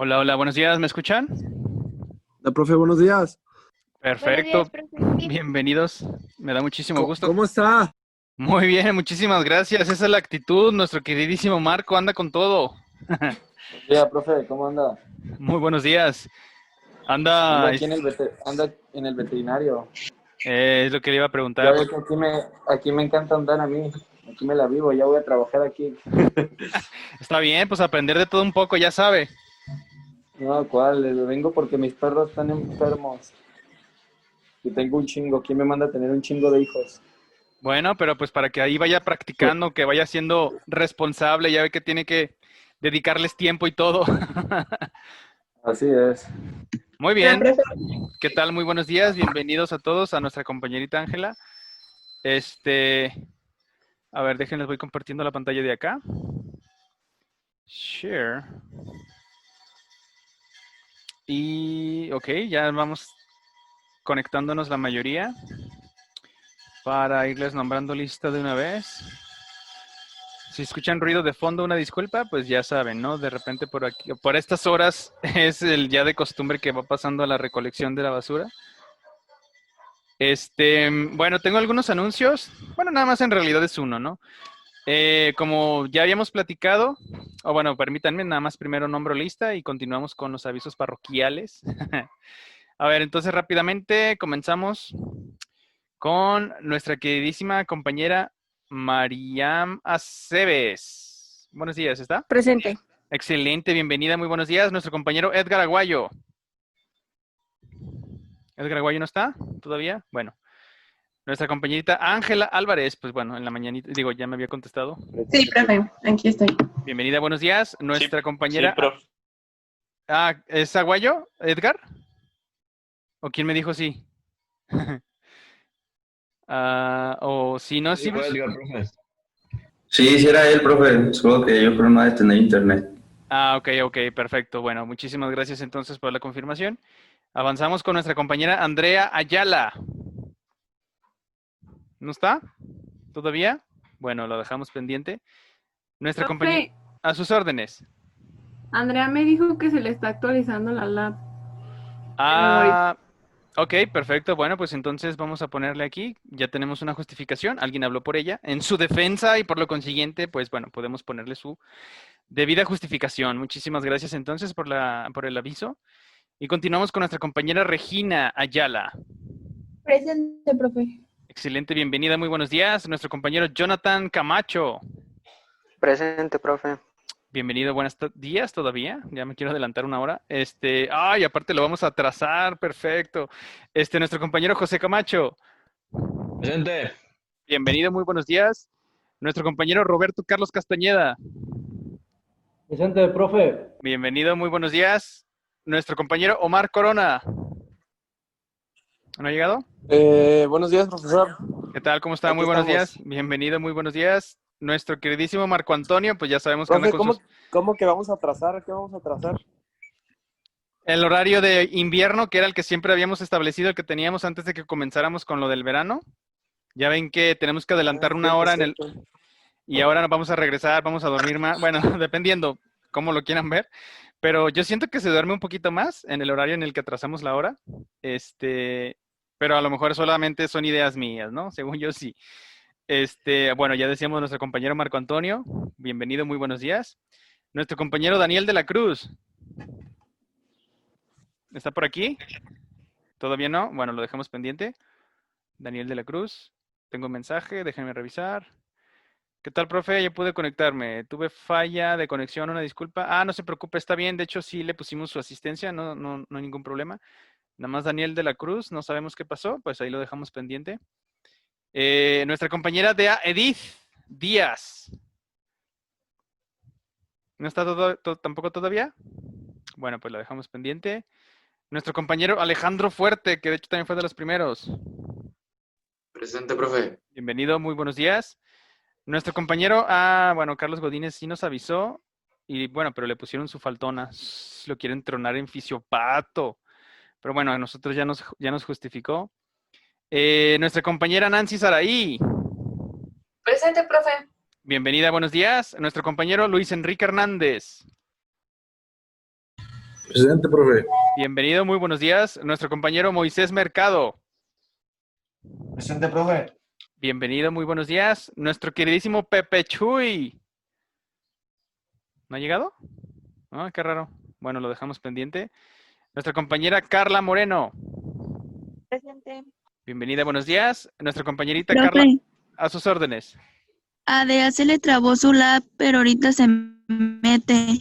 Hola, hola, buenos días, ¿me escuchan? La profe, buenos días. Buenos Perfecto, días, profe. bienvenidos, me da muchísimo gusto. ¿Cómo está? Muy bien, muchísimas gracias, esa es la actitud, nuestro queridísimo Marco anda con todo. Buen día, profe, ¿cómo anda? Muy buenos días, Ando anda, aquí ando en el veterinario. es lo que le iba a Ya preguntar, ve que aquí me encanta andar a mí. Aquí me la vivo, ya voy a trabajar aquí. está bien, pues aprender de todo un poco, ya sabe. No, ¿cuál? Vengo porque mis perros están enfermos. Y tengo un chingo. ¿Quién me manda a tener un chingo de hijos? Bueno, pero pues para que ahí vaya practicando, que vaya siendo responsable, ya ve que tiene que dedicarles tiempo y todo. Así es. Muy Hola, bien, profe. ¿qué tal? Muy buenos días, bienvenidos a todos, a nuestra compañerita Ángela. Este, A ver, déjenles, voy compartiendo la pantalla de acá. Share. Y, ok, ya vamos conectándonos la mayoría para irles nombrando lista de una vez. Si escuchan ruido de fondo, una disculpa, pues ya saben, ¿no? De repente por aquí, por estas horas es el ya de costumbre que va pasando a la recolección de la basura. Bueno, tengo algunos anuncios. Bueno, nada más en realidad es uno, ¿no? Como ya habíamos platicado, o bueno, permítanme, nada más primero nombro lista y continuamos con los avisos parroquiales. A ver, entonces rápidamente comenzamos con nuestra queridísima compañera Mariam Aceves. Buenos días, ¿está? Presente. Excelente, bienvenida, muy buenos días. Nuestro compañero Edgar Aguayo. ¿Edgar Aguayo no está todavía? Bueno. Nuestra compañerita Ángela Álvarez, pues bueno, en la mañanita, digo, ya me había contestado. Sí, profe, aquí estoy. Bienvenida, buenos días. Sí, Nuestra sí, compañera, profe. ¿es Aguayo, Edgar? ¿O quién me dijo sí? O si no, sí. Fue Edgar, profe. Sí, sí era él, profe. Solo que yo creo no ha de tener internet. Ok, ok, perfecto. Bueno, muchísimas gracias entonces por la confirmación. Avanzamos con nuestra compañera Andrea Ayala. ¿No está? ¿Todavía? Bueno, lo dejamos pendiente. Nuestra compañera, Profe, a sus órdenes. Andrea me dijo que se le está actualizando la lab en memoria. Ah, ok, perfecto. Bueno, pues entonces vamos a ponerle aquí. Ya tenemos una justificación. Alguien habló por ella. En su defensa y por lo consiguiente, pues bueno, podemos ponerle su debida justificación. Muchísimas gracias entonces por el aviso. Y continuamos con nuestra compañera Regina Ayala. Presente, profe. Excelente, bienvenida, muy buenos días. Nuestro compañero Jonathan Camacho. Presente, profe. Bienvenido, buenos días todavía. Ya me quiero adelantar una hora. Aparte lo vamos a atrasar, perfecto. Nuestro compañero José Camacho. Presente. Bienvenido, muy buenos días. Nuestro compañero Roberto Carlos Castañeda. Presente, profe. Bienvenido, muy buenos días. Nuestro compañero Omar Corona. ¿No ha llegado? Buenos días, profesor. ¿Qué tal? ¿Cómo está? Aquí Muy buenos estamos. días. Bienvenido, muy buenos días. Nuestro queridísimo Marco Antonio, pues ya sabemos que anda Profe, con sus... ¿cómo que vamos a atrasar? ¿Qué vamos a atrasar? El horario de invierno, que era el que siempre habíamos establecido, el que teníamos antes de que comenzáramos con lo del verano. Ya ven que tenemos que adelantar una Cierto, hora cierto. y ahora nos vamos a regresar, vamos a dormir más. Bueno, dependiendo cómo lo quieran ver. Pero yo siento que se duerme un poquito más en el horario en el que atrasamos la hora. Pero a lo mejor solamente son ideas mías, ¿no? Según yo sí. Bueno, ya decíamos nuestro compañero Marco Antonio. Bienvenido, muy buenos días. Nuestro compañero Daniel de la Cruz. ¿Está por aquí? ¿Todavía no? Bueno, lo dejamos pendiente. Daniel de la Cruz. Tengo un mensaje, déjenme revisar. ¿Qué tal, profe? Ya pude conectarme. Tuve falla de conexión, una disculpa. No se preocupe, está bien. De hecho, sí le pusimos su asistencia, no hay ningún problema. Nada más Daniel de la Cruz, no sabemos qué pasó, pues ahí lo dejamos pendiente. Nuestra compañera de Edith Díaz. ¿No está tampoco todavía? Bueno, pues lo dejamos pendiente. Nuestro compañero Alejandro Fuerte, que de hecho también fue de los primeros. Presente, profe. Bienvenido, muy buenos días. Nuestro compañero, bueno, Carlos Godínez sí nos avisó. Y bueno, pero le pusieron su faltona. Lo quieren tronar en fisiopato. Pero bueno, a nosotros ya nos justificó. Nuestra compañera Nancy Saraí. Presente, profe. Bienvenida, buenos días. Nuestro compañero Luis Enrique Hernández. Presente, profe. Bienvenido, muy buenos días. Nuestro compañero Moisés Mercado. Presente, profe. Bienvenido, muy buenos días. Nuestro queridísimo Pepe Chuy. ¿No ha llegado? Ah, qué raro. Bueno, lo dejamos pendiente. Nuestra compañera Carla Moreno. Presente. Bienvenida, buenos días. Nuestra compañerita Carla, Profe, a sus órdenes. a Dea se le trabó su lab, pero ahorita se mete.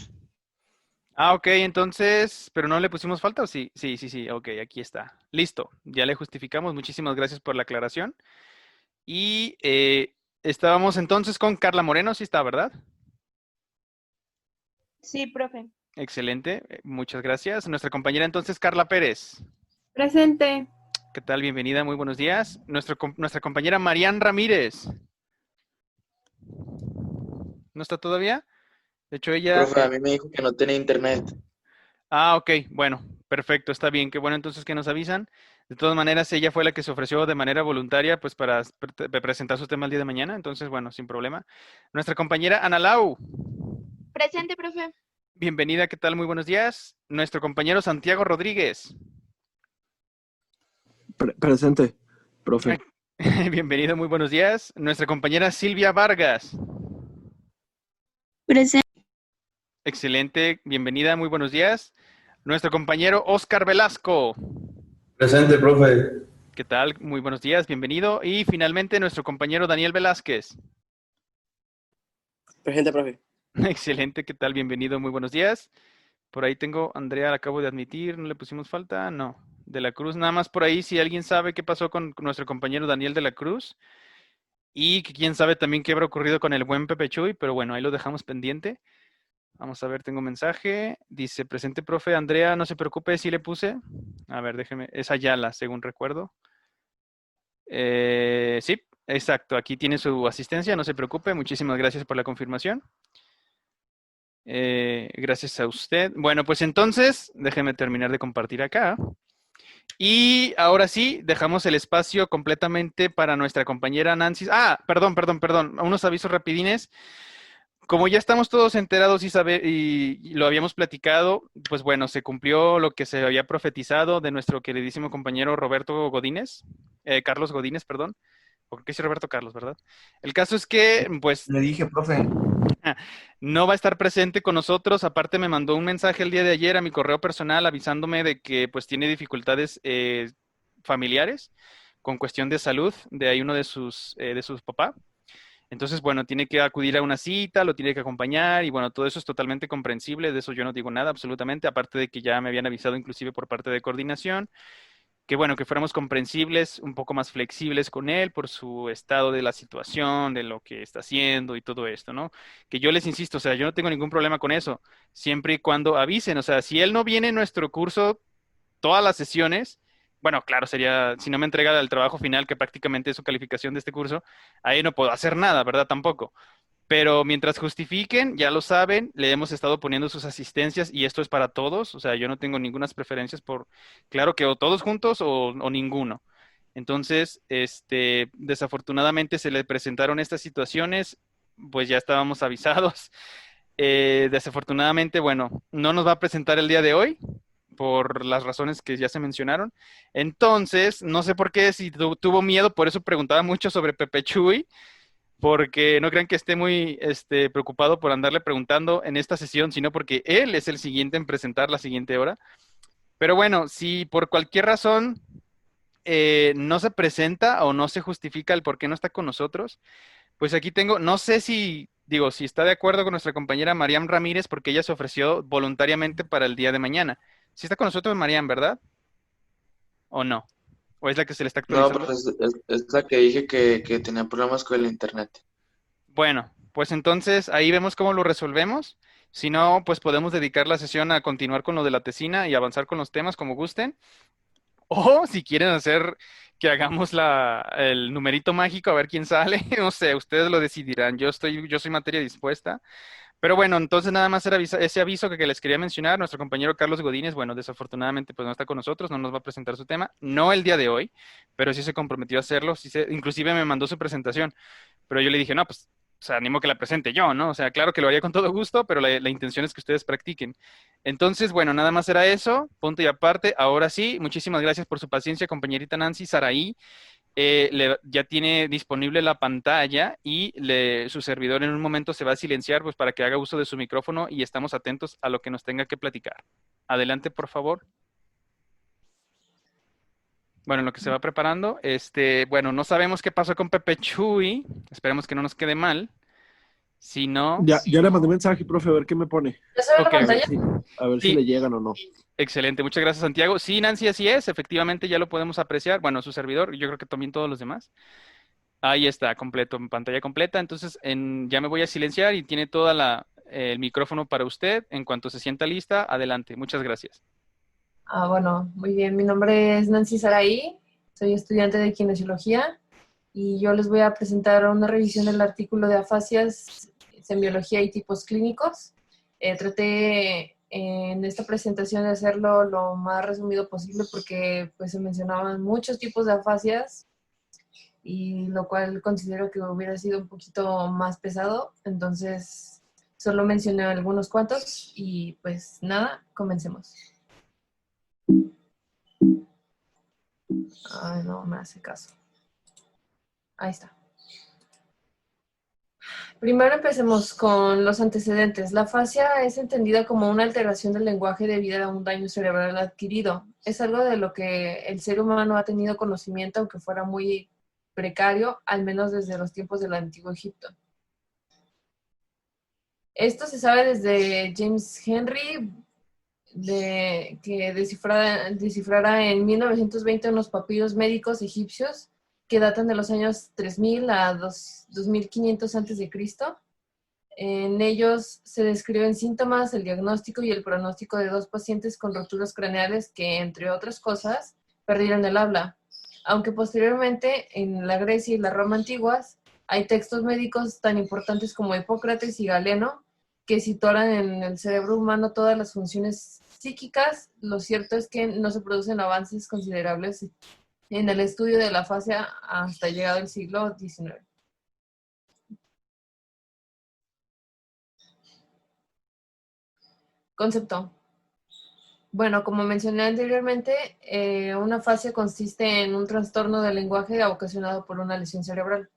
Ah, ok, entonces, ¿pero no le pusimos falta o sí? Sí, ok, aquí está. Listo, ya le justificamos. Muchísimas gracias por la aclaración. Y estábamos entonces con Carla Moreno, sí está, ¿verdad? Sí, profe. Excelente, muchas gracias. Nuestra compañera entonces, Carla Pérez. Presente. ¿Qué tal? Bienvenida, muy buenos días. Nuestra compañera Marian Ramírez. ¿No está todavía? De hecho, ella... Profe, a mí me dijo que no tenía internet. Ah, ok, bueno, perfecto, está bien. Qué bueno entonces que nos avisan. De todas maneras, ella fue la que se ofreció de manera voluntaria pues para presentar su tema el día de mañana. Entonces, bueno, sin problema. Nuestra compañera Ana Lau. Presente, profe. Bienvenida, ¿qué tal? Muy buenos días. Nuestro compañero Santiago Rodríguez. Presente, profe. Bienvenido, muy buenos días. Nuestra compañera Silvia Vargas. Presente. Excelente, bienvenida, muy buenos días. Nuestro compañero Oscar Velasco. Presente, profe. ¿Qué tal? Muy buenos días, bienvenido. Y finalmente nuestro compañero Daniel Velázquez. Presente, profe. Excelente, ¿qué tal? Bienvenido, muy buenos días. Por ahí tengo, Andrea, la acabo de admitir, ¿no le pusimos falta? No. De la Cruz, nada más por ahí, si alguien sabe qué pasó con nuestro compañero Daniel de la Cruz. Y que quién sabe también qué habrá ocurrido con el buen Pepe Chuy, pero bueno, ahí lo dejamos pendiente. Vamos a ver, tengo un mensaje. Dice, presente, profe. Andrea, no se preocupe, sí le puse. A ver, déjeme. Es Ayala, según recuerdo. Sí, exacto. Aquí tiene su asistencia, no se preocupe. Muchísimas gracias por la confirmación. Gracias a usted. Bueno, pues entonces, déjeme terminar de compartir acá. Y ahora sí, dejamos el espacio completamente para nuestra compañera Nancy. Ah, perdón. Unos avisos rapidines. Como ya estamos todos enterados y lo habíamos platicado, pues bueno, se cumplió lo que se había profetizado de nuestro queridísimo compañero Roberto Godínez, Carlos Godínez, perdón. ¿Por qué sí Roberto Carlos, verdad? El caso es que, pues, Le dije, profe. no va a estar presente con nosotros. Aparte, me mandó un mensaje el día de ayer a mi correo personal avisándome de que, pues, tiene dificultades familiares con cuestión de salud de ahí uno de sus papás. Entonces, bueno, tiene que acudir a una cita, lo tiene que acompañar y bueno, todo eso es totalmente comprensible, de eso yo no digo nada absolutamente, aparte de que ya me habían avisado inclusive por parte de coordinación, que bueno, que fuéramos comprensibles, un poco más flexibles con él por su estado de la situación, de lo que está haciendo y todo esto, ¿no? Que yo les insisto, o sea, yo no tengo ningún problema con eso, siempre y cuando avisen, o sea, si él no viene en nuestro curso todas las sesiones, bueno, claro, sería, si no me entrega el trabajo final, que prácticamente es su calificación de este curso, ahí no puedo hacer nada, ¿verdad? Tampoco. Pero mientras justifiquen, ya lo saben, le hemos estado poniendo sus asistencias y esto es para todos, o sea, yo no tengo ninguna preferencias por, claro que o todos juntos o ninguno. Entonces, desafortunadamente se le presentaron estas situaciones, pues ya estábamos avisados. Desafortunadamente, bueno, no nos va a presentar el día de hoy, por las razones que ya se mencionaron. Entonces, no sé por qué, si tuvo miedo, por eso preguntaba mucho sobre Pepe Chuy, porque no crean que esté muy preocupado por andarle preguntando en esta sesión, sino porque él es el siguiente en presentar la siguiente hora. Pero bueno, si por cualquier razón no se presenta o no se justifica el por qué no está con nosotros, pues aquí tengo, no sé si está de acuerdo con nuestra compañera Mariam Ramírez, porque ella se ofreció voluntariamente para el día de mañana. Sí está con nosotros Mariam, ¿verdad? ¿O no? ¿O es la que se le está No, actualizando? pues es la que dije que tenía problemas con el internet. Bueno, pues entonces ahí vemos cómo lo resolvemos. Si no, pues podemos dedicar la sesión a continuar con lo de la tesina y avanzar con los temas como gusten. O si quieren hacer que hagamos el numerito mágico a ver quién sale, no sé, ustedes lo decidirán. Yo soy materia dispuesta. Pero bueno, entonces nada más era ese aviso que les quería mencionar. Nuestro compañero Carlos Godínez, bueno, desafortunadamente pues no está con nosotros, no nos va a presentar su tema, no el día de hoy, pero sí se comprometió a hacerlo, inclusive me mandó su presentación, pero yo le dije, no, pues, o sea, animo que la presente yo, ¿no? O sea, claro que lo haría con todo gusto, pero la intención es que ustedes practiquen. Entonces, bueno, nada más era eso, punto y aparte. Ahora sí, muchísimas gracias por su paciencia, compañerita Nancy Saraí. Ya tiene disponible la pantalla y su servidor en un momento se va a silenciar pues para que haga uso de su micrófono y estamos atentos a lo que nos tenga que platicar. Adelante, por favor. Bueno, en lo que se va preparando, bueno, no sabemos qué pasó con Pepe Chuy, esperemos que no nos quede mal. Si no... Ya le mandé mensaje, profe, a ver qué me pone. ¿Ya se ve la Ok, pantalla? A ver Sí. si le llegan o no. Excelente, muchas gracias, Santiago. Sí, Nancy, así es, efectivamente ya lo podemos apreciar. Bueno, su servidor, yo creo que también todos los demás. Ahí está, completo, en pantalla completa. Entonces, ya me voy a silenciar y tiene toda el micrófono para usted. En cuanto se sienta lista, adelante. Muchas gracias. Bueno, muy bien. Mi nombre es Nancy Saraí, soy estudiante de kinesiología y yo les voy a presentar una revisión del artículo de afasias, semiología y tipos clínicos. Traté en esta presentación de hacerlo lo más resumido posible porque pues se mencionaban muchos tipos de afasias y lo cual considero que hubiera sido un poquito más pesado, entonces solo mencioné algunos cuantos y pues nada, comencemos. Ay, no me hace caso. Ahí está. Primero empecemos con los antecedentes. La afasia es entendida como una alteración del lenguaje debido a un daño cerebral adquirido. Es algo de lo que el ser humano ha tenido conocimiento, aunque fuera muy precario, al menos desde los tiempos del Antiguo Egipto. Esto se sabe desde James Henry, que descifrara en 1920 unos papiros médicos egipcios que datan de los años 3000 a 2500 a.C. En ellos se describen síntomas, el diagnóstico y el pronóstico de 2 pacientes con roturas craneales que, entre otras cosas, perdieron el habla. Aunque posteriormente, en la Grecia y la Roma antiguas, hay textos médicos tan importantes como Hipócrates y Galeno que situaran en el cerebro humano todas las funciones psíquicas. Lo cierto es que no se producen avances considerables en el estudio de la afasia hasta llegado el siglo XIX. Concepto. Bueno, como mencioné anteriormente, una afasia consiste en un trastorno del lenguaje ocasionado por una lesión cerebral.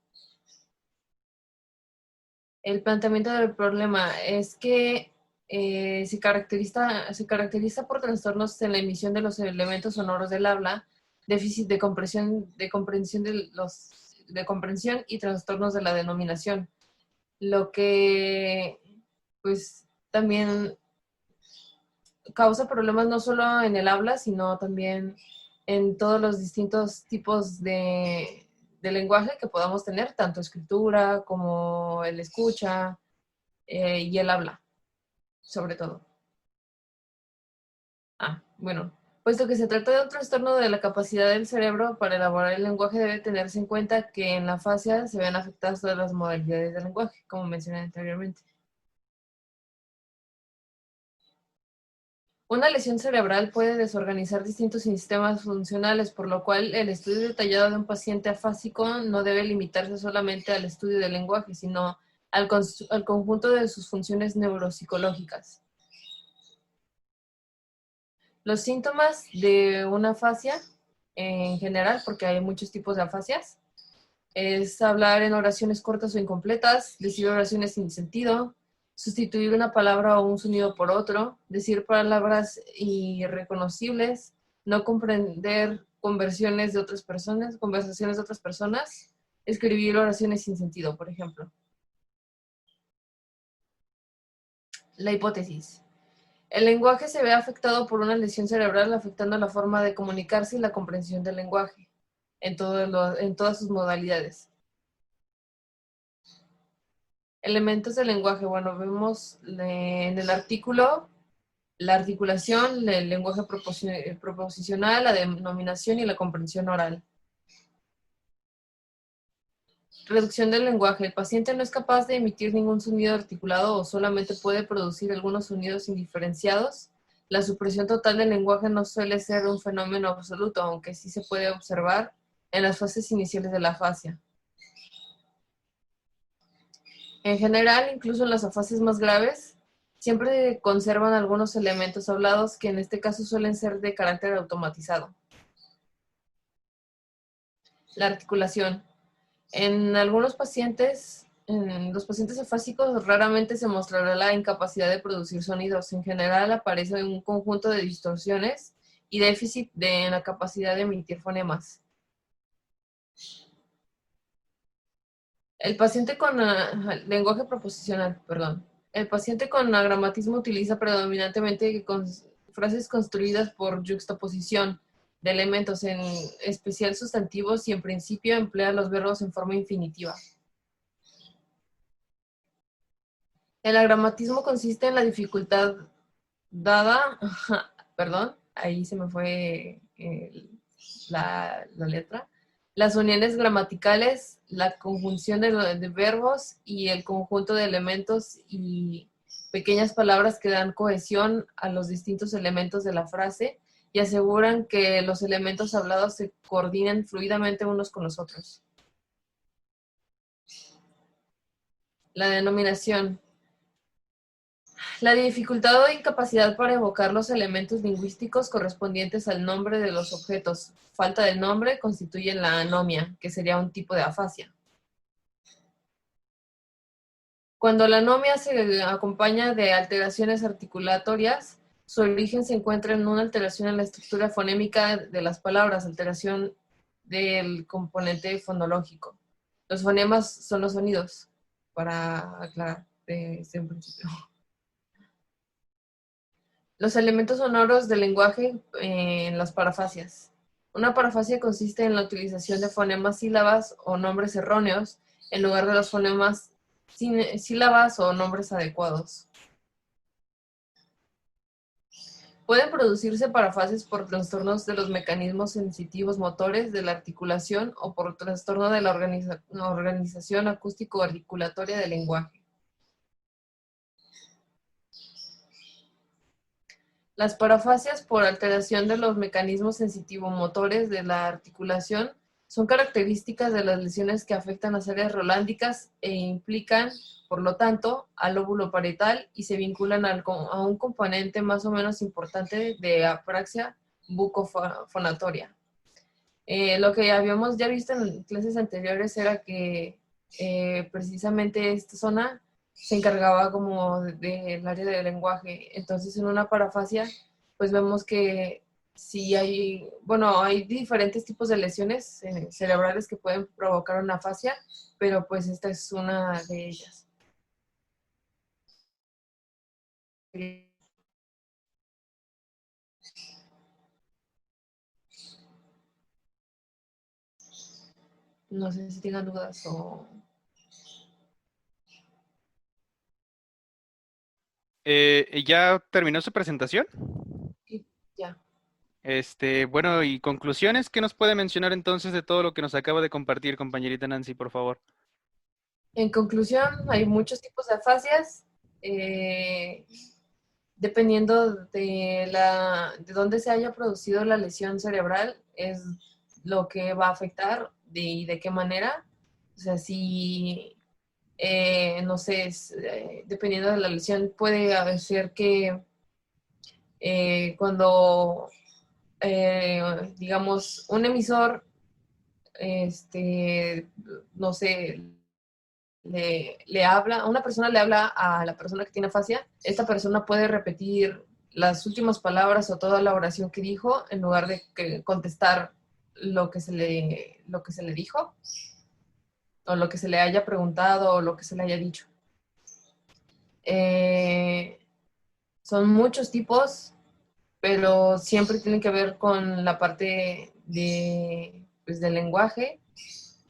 El planteamiento del problema es que se caracteriza por trastornos en la emisión de los elementos sonoros del habla, déficit de comprensión y trastornos de la denominación, lo que pues también causa problemas no solo en el habla, sino también en todos los distintos tipos de lenguaje que podamos tener, tanto escritura como el escucha y el habla, sobre todo. Bueno, puesto que se trata de un trastorno de la capacidad del cerebro para elaborar el lenguaje, debe tenerse en cuenta que en la afasia se ven afectadas todas las modalidades del lenguaje, como mencioné anteriormente. Una lesión cerebral puede desorganizar distintos sistemas funcionales, por lo cual el estudio detallado de un paciente afásico no debe limitarse solamente al estudio del lenguaje, sino al conjunto de sus funciones neuropsicológicas. Los síntomas de una afasia, en general, porque hay muchos tipos de afasias, es hablar en oraciones cortas o incompletas, decir oraciones sin sentido, sustituir una palabra o un sonido por otro, decir palabras irreconocibles, no comprender conversaciones de otras personas, escribir oraciones sin sentido, por ejemplo. La hipótesis. El lenguaje se ve afectado por una lesión cerebral afectando la forma de comunicarse y la comprensión del lenguaje en todas sus modalidades. Elementos del lenguaje. Bueno, vemos en el artículo la articulación, el lenguaje proposicional, la denominación y la comprensión oral. Reducción del lenguaje. El paciente no es capaz de emitir ningún sonido articulado o solamente puede producir algunos sonidos indiferenciados. La supresión total del lenguaje no suele ser un fenómeno absoluto, aunque sí se puede observar en las fases iniciales de la afasia. En general, incluso en las afasias más graves, siempre conservan algunos elementos hablados que en este caso suelen ser de carácter automatizado. La articulación. En algunos pacientes, en los pacientes afásicos, raramente se mostrará la incapacidad de producir sonidos. En general aparece un conjunto de distorsiones y déficit en la capacidad de emitir fonemas. El paciente con lenguaje proposicional, perdón. El paciente con agramatismo utiliza predominantemente frases construidas por yuxtaposición de elementos, en especial sustantivos, y en principio emplea los verbos en forma infinitiva. El agramatismo consiste en la dificultad dada, perdón, ahí se me fue la letra, las uniones gramaticales, la conjunción de verbos y el conjunto de elementos y pequeñas palabras que dan cohesión a los distintos elementos de la frase y aseguran que los elementos hablados se coordinen fluidamente unos con los otros. La denominación. La dificultad o incapacidad para evocar los elementos lingüísticos correspondientes al nombre de los objetos. Falta del nombre constituye la anomia, que sería un tipo de afasia. Cuando la anomia se acompaña de alteraciones articulatorias, su origen se encuentra en una alteración en la estructura fonémica de las palabras, alteración del componente fonológico. Los fonemas son los sonidos, para aclarar desde un principio. Los elementos sonoros del lenguaje en las parafasias. Una parafasia consiste en la utilización de fonemas sílabas o nombres erróneos en lugar de los fonemas sílabas o nombres adecuados. Pueden producirse parafasias por trastornos de los mecanismos sensitivos motores de la articulación o por trastorno de la organización acústico-articulatoria del lenguaje. Las parafasias por alteración de los mecanismos sensitivo-motores de la articulación son características de las lesiones que afectan las áreas rolándicas e implican, por lo tanto, al lóbulo parietal y se vinculan a un componente más o menos importante de apraxia bucofonatoria. Lo que habíamos ya visto en clases anteriores era que precisamente esta zona se encargaba como del área del lenguaje. Entonces, en una parafasia, pues vemos que sí hay, bueno, hay diferentes tipos de lesiones cerebrales que pueden provocar una afasia, pero pues esta es una de ellas. No sé si tengan dudas o... ¿Ya terminó su presentación? Sí, ya. Bueno, y conclusiones, ¿qué nos puede mencionar entonces de todo lo que nos acaba de compartir, compañerita Nancy, por favor? En conclusión, hay muchos tipos de afasias, dependiendo de dónde se haya producido la lesión cerebral, es lo que va a afectar y de qué manera. O sea, si, no sé, dependiendo de la lesión, puede ser que cuando, digamos, un emisor, no sé, le habla, una persona le habla a la persona que tiene afasia, esta persona puede repetir las últimas palabras o toda la oración que dijo en lugar de contestar lo que se le dijo o lo que se le haya preguntado o lo que se le haya dicho. Son muchos tipos, pero siempre tienen que ver con la parte del lenguaje.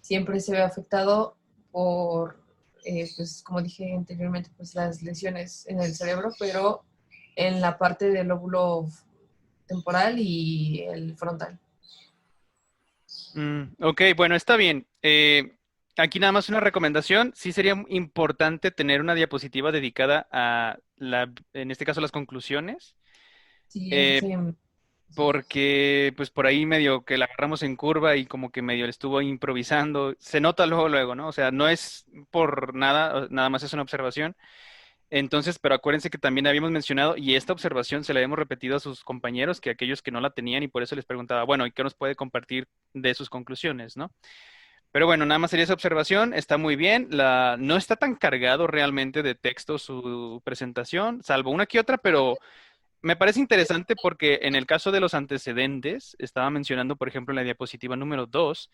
Siempre se ve afectado por, pues como dije anteriormente, pues las lesiones en el cerebro, pero en la parte del lóbulo temporal y el frontal. Ok, bueno, está bien. Aquí nada más una recomendación. Sí sería importante tener una diapositiva dedicada a, en este caso, las conclusiones. Sí, porque pues por ahí medio que la agarramos en curva y como que medio le estuvo improvisando. Se nota luego, ¿no? O sea, no es por nada, nada más es una observación. Entonces, pero acuérdense que también habíamos mencionado, y esta observación se la hemos repetido a sus compañeros, que aquellos que no la tenían, y por eso les preguntaba, bueno, ¿y qué nos puede compartir de sus conclusiones, no? Pero bueno, nada más sería esa observación, está muy bien, no está tan cargado realmente de texto su presentación, salvo una que otra, pero me parece interesante porque en el caso de los antecedentes, estaba mencionando, por ejemplo, en la diapositiva número 2,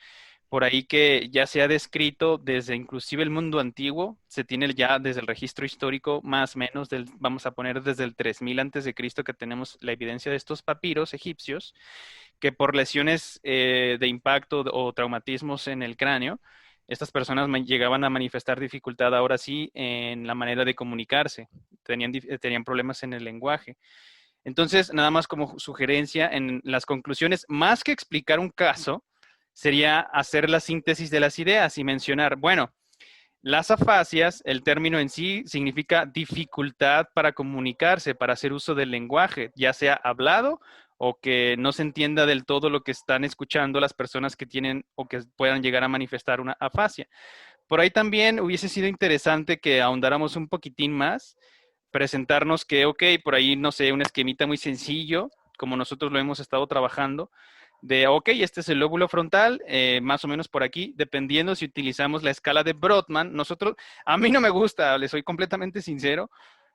por ahí que ya se ha descrito desde inclusive el mundo antiguo, se tiene ya desde el registro histórico más o menos, vamos a poner desde el 3000 antes de Cristo que tenemos la evidencia de estos papiros egipcios, que por lesiones de impacto o traumatismos en el cráneo, estas personas llegaban a manifestar dificultad ahora sí en la manera de comunicarse, tenían problemas en el lenguaje. Entonces, nada más como sugerencia en las conclusiones, más que explicar un caso, sería hacer la síntesis de las ideas y mencionar, bueno, las afasias, el término en sí significa dificultad para comunicarse, para hacer uso del lenguaje, ya sea hablado o que no se entienda del todo lo que están escuchando las personas que tienen o que puedan llegar a manifestar una afasia. Por ahí también hubiese sido interesante que ahondáramos un poquitín más, presentarnos que, ok, por ahí, no sé, un esquemita muy sencillo, como nosotros lo hemos estado trabajando, de, ok, este es el lóbulo frontal, más o menos por aquí, dependiendo si utilizamos la escala de Brodmann, a mí no me gusta, les soy completamente sincero,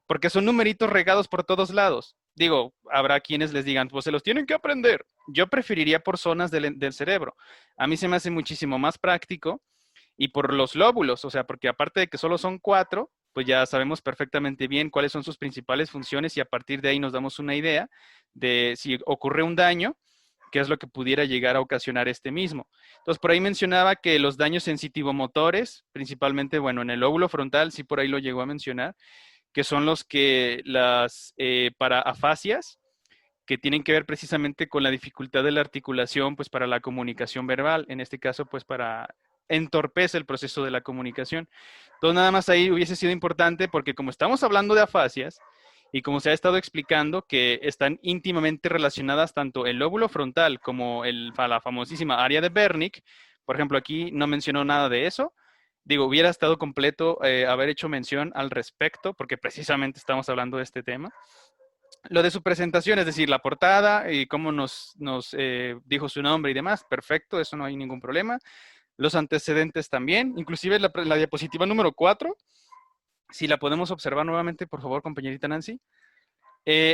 porque son numeritos regados por todos lados. Digo, habrá quienes les digan, pues se los tienen que aprender. Yo preferiría por zonas del cerebro. A mí se me hace muchísimo más práctico y por los lóbulos, o sea, porque aparte de que solo son 4, pues ya sabemos perfectamente bien cuáles son sus principales funciones y a partir de ahí nos damos una idea de si ocurre un daño, qué es lo que pudiera llegar a ocasionar este mismo. Entonces, por ahí mencionaba que los daños sensitivo-motores, principalmente, bueno, en el lóbulo frontal, sí por ahí lo llegó a mencionar, que son los que para afasias, que tienen que ver precisamente con la dificultad de la articulación, pues para la comunicación verbal, en este caso, pues para entorpece el proceso de la comunicación. Entonces, nada más ahí hubiese sido importante porque como estamos hablando de afasias y como se ha estado explicando que están íntimamente relacionadas tanto el lóbulo frontal como la famosísima área de Wernicke, por ejemplo, aquí no mencionó nada de eso. Digo, hubiera estado completo haber hecho mención al respecto porque precisamente estamos hablando de este tema. Lo de su presentación, es decir, la portada y cómo nos dijo su nombre y demás, perfecto, eso no hay ningún problema. Los antecedentes también, inclusive la diapositiva número 4, si la podemos observar nuevamente, por favor, compañerita Nancy.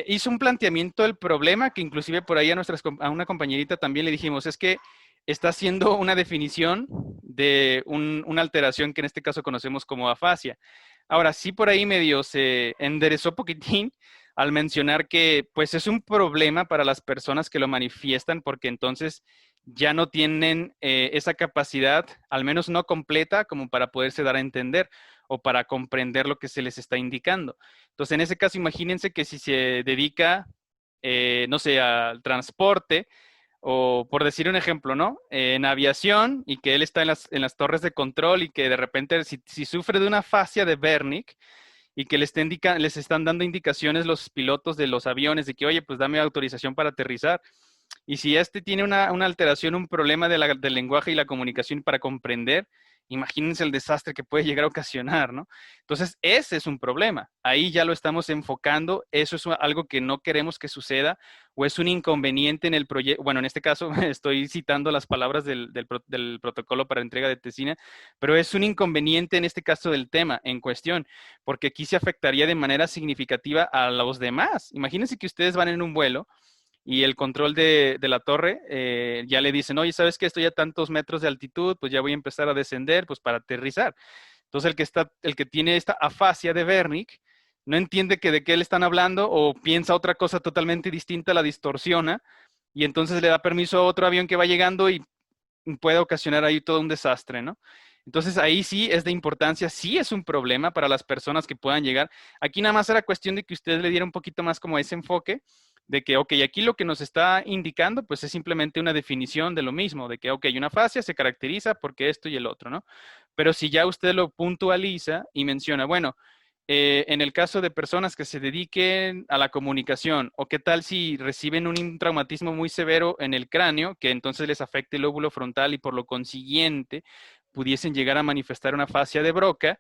Hizo un planteamiento del problema que inclusive por ahí a una compañerita también le dijimos, es que está haciendo una definición de una alteración que en este caso conocemos como afasia. Ahora, sí por ahí medio se enderezó poquitín al mencionar que pues es un problema para las personas que lo manifiestan porque entonces ya no tienen esa capacidad, al menos no completa, como para poderse dar a entender o para comprender lo que se les está indicando. Entonces, en ese caso, imagínense que si se dedica, no sé, al transporte, o por decir un ejemplo, ¿no? En aviación y que él está en las torres de control y que de repente si sufre de una afasia de Wernicke y que les están dando indicaciones los pilotos de los aviones de que, oye, pues dame autorización para aterrizar. Y si este tiene una alteración, un problema del lenguaje y la comunicación para comprender, imagínense el desastre que puede llegar a ocasionar, ¿no? Entonces, ese es un problema. Ahí ya lo estamos enfocando. Eso es algo que no queremos que suceda o es un inconveniente en el proyecto. Bueno, en este caso estoy citando las palabras del protocolo para entrega de tesina, pero es un inconveniente en este caso del tema en cuestión, porque aquí se afectaría de manera significativa a los demás. Imagínense que ustedes van en un vuelo y el control de la torre ya le dicen, oye, ¿sabes qué? Estoy a tantos metros de altitud, pues ya voy a empezar a descender, pues para aterrizar. Entonces el que tiene esta afasia de Wernicke no entiende que de qué le están hablando o piensa otra cosa totalmente distinta, la distorsiona y entonces le da permiso a otro avión que va llegando y puede ocasionar ahí todo un desastre, ¿no? Entonces ahí sí es de importancia, sí es un problema para las personas que puedan llegar. Aquí nada más era cuestión de que ustedes le dieran un poquito más como ese enfoque de que, ok, aquí lo que nos está indicando, pues es simplemente una definición de lo mismo, de que, ok, una fascia se caracteriza porque esto y el otro, ¿no? Pero si ya usted lo puntualiza y menciona, bueno, en el caso de personas que se dediquen a la comunicación, o qué tal si reciben un traumatismo muy severo en el cráneo, que entonces les afecte el lóbulo frontal y por lo consiguiente pudiesen llegar a manifestar una fascia de Broca,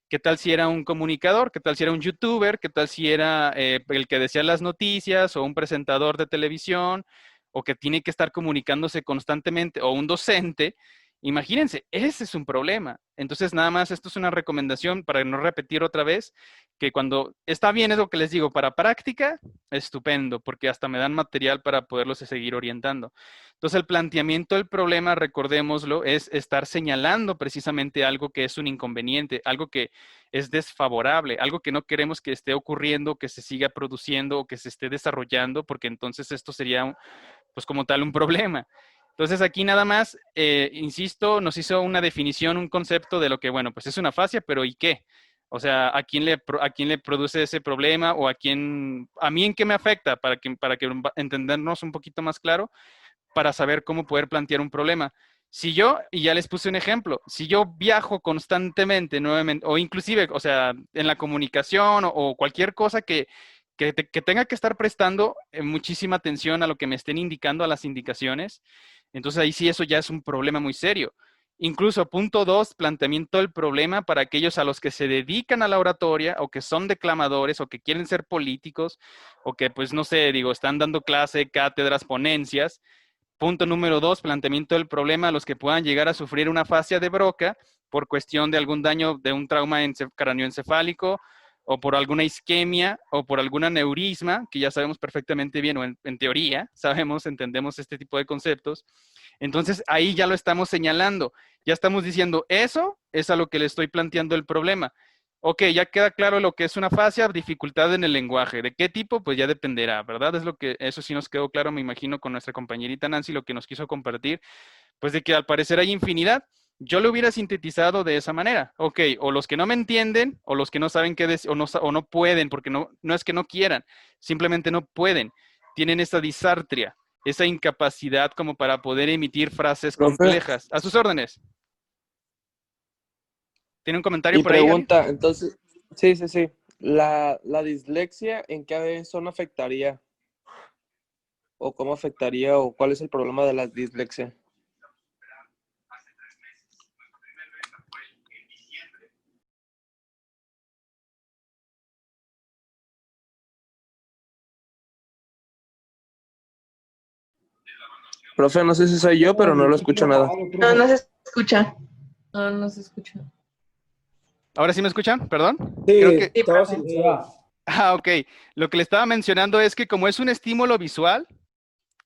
¿Qué tal si era un comunicador? ¿Qué tal si era un youtuber? ¿Qué tal si era el que decía las noticias o un presentador de televisión o que tiene que estar comunicándose constantemente o un docente? Imagínense, ese es un problema. Entonces, nada más, esto es una recomendación para no repetir otra vez, que cuando está bien es lo que les digo, para práctica, estupendo, porque hasta me dan material para poderlos seguir orientando. Entonces, el planteamiento del problema, recordémoslo, es estar señalando precisamente algo que es un inconveniente, algo que es desfavorable, algo que no queremos que esté ocurriendo, que se siga produciendo o que se esté desarrollando, porque entonces esto sería, pues como tal, un problema. Entonces aquí nada más, insisto, nos hizo una definición, un concepto de lo que, bueno, pues es una fascia, pero ¿y qué? O sea, ¿a quién le produce ese problema o a mí en qué me afecta? Para que entendernos un poquito más claro, para saber cómo poder plantear un problema. Si yo, y ya les puse un ejemplo, si yo viajo constantemente, nuevamente, o inclusive, o sea, en la comunicación o cualquier cosa que tenga que estar prestando muchísima atención a lo que me estén indicando, a las indicaciones, entonces ahí sí eso ya es un problema muy serio. Incluso punto 2, planteamiento del problema para aquellos a los que se dedican a la oratoria o que son declamadores o que quieren ser políticos o que pues no sé, digo, están dando clase, cátedras, ponencias. Punto número 2, planteamiento del problema a los que puedan llegar a sufrir una fascia de Broca por cuestión de algún daño de un trauma craneoencefálico o por alguna isquemia o por algún aneurisma, que ya sabemos perfectamente bien, o en teoría entendemos este tipo de conceptos. Entonces, ahí ya lo estamos señalando. Ya estamos diciendo, eso es a lo que le estoy planteando el problema. Ok, ya queda claro lo que es una fascia, dificultad en el lenguaje. ¿De qué tipo? Pues ya dependerá, ¿verdad? Eso sí nos quedó claro, me imagino, con nuestra compañerita Nancy, lo que nos quiso compartir, pues de que al parecer hay infinidad. Yo lo hubiera sintetizado de esa manera. Ok, o los que no me entienden, o los que no saben qué decir, o no pueden, porque no es que no quieran, simplemente no pueden. Tienen esa disartria, esa incapacidad como para poder emitir frases complejas. A sus órdenes. ¿Tiene un comentario Y por ahí? pregunta, entonces, sí. ¿La dislexia en qué zona afectaría? ¿O cómo afectaría? ¿O cuál es el problema de la dislexia? Profe, no sé si soy yo, pero no lo escucho nada. No se escucha. No se escucha. ¿Ahora sí me escuchan? ¿Perdón? Sí, Creo que... estaba silenciada. Ok. Lo que le estaba mencionando es que como es un estímulo visual,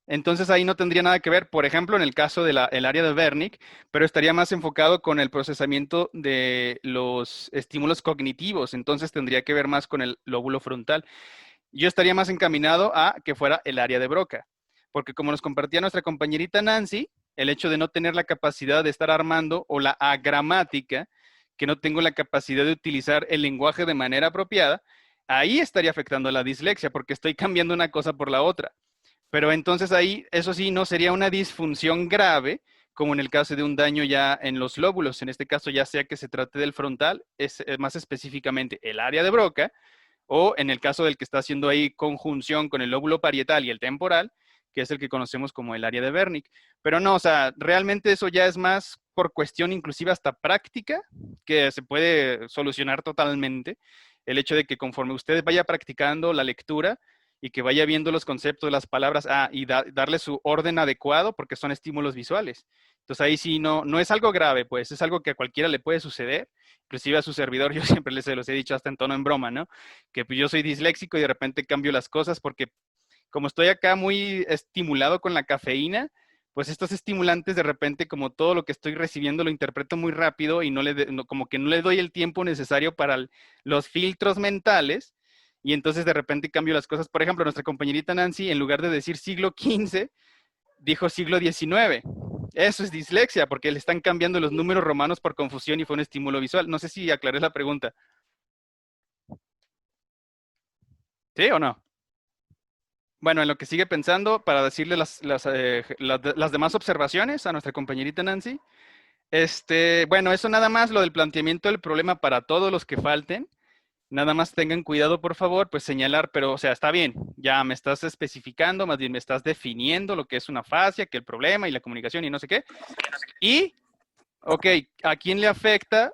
entonces ahí no tendría nada que ver, por ejemplo, en el caso del área de Wernicke, pero estaría más enfocado con el procesamiento de los estímulos cognitivos, entonces tendría que ver más con el lóbulo frontal. Yo estaría más encaminado a que fuera el área de Broca, porque como nos compartía nuestra compañerita Nancy, el hecho de no tener la capacidad de estar armando o la agramática, que no tengo la capacidad de utilizar el lenguaje de manera apropiada, ahí estaría afectando la dislexia, porque estoy cambiando una cosa por la otra. Pero entonces ahí, eso sí, no sería una disfunción grave, como en el caso de un daño ya en los lóbulos. En este caso, ya sea que se trate del frontal, es más específicamente el área de Broca, o en el caso del que está haciendo ahí conjunción con el lóbulo parietal y el temporal, que es el que conocemos como el área de Wernicke. Pero no, o sea, realmente eso ya es más por cuestión inclusive hasta práctica, que se puede solucionar totalmente. El hecho de que conforme usted vaya practicando la lectura y que vaya viendo los conceptos de las palabras, y darle su orden adecuado, porque son estímulos visuales. Entonces ahí sí no es algo grave, pues es algo que a cualquiera le puede suceder, inclusive a su servidor. Yo siempre se los he dicho hasta en tono en broma, ¿no? Que pues yo soy disléxico y de repente cambio las cosas porque como estoy acá muy estimulado con la cafeína, pues estos estimulantes de repente, como todo lo que estoy recibiendo lo interpreto muy rápido y como que no le doy el tiempo necesario para los filtros mentales, y entonces de repente cambio las cosas. Por ejemplo, nuestra compañerita Nancy, en lugar de decir siglo XV, dijo siglo XIX. Eso es dislexia, porque le están cambiando los números romanos por confusión y fue un estímulo visual. No sé si aclaré la pregunta. ¿Sí o no? Bueno, en lo que sigue pensando, para decirle las demás observaciones a nuestra compañerita Nancy. Bueno, eso nada más, lo del planteamiento del problema para todos los que falten. Nada más tengan cuidado, por favor, pues señalar, pero, o sea, está bien, ya me estás especificando, más bien me estás definiendo lo que es una fascia, que el problema y la comunicación y no sé qué. Y, ok, ¿a quién le afecta?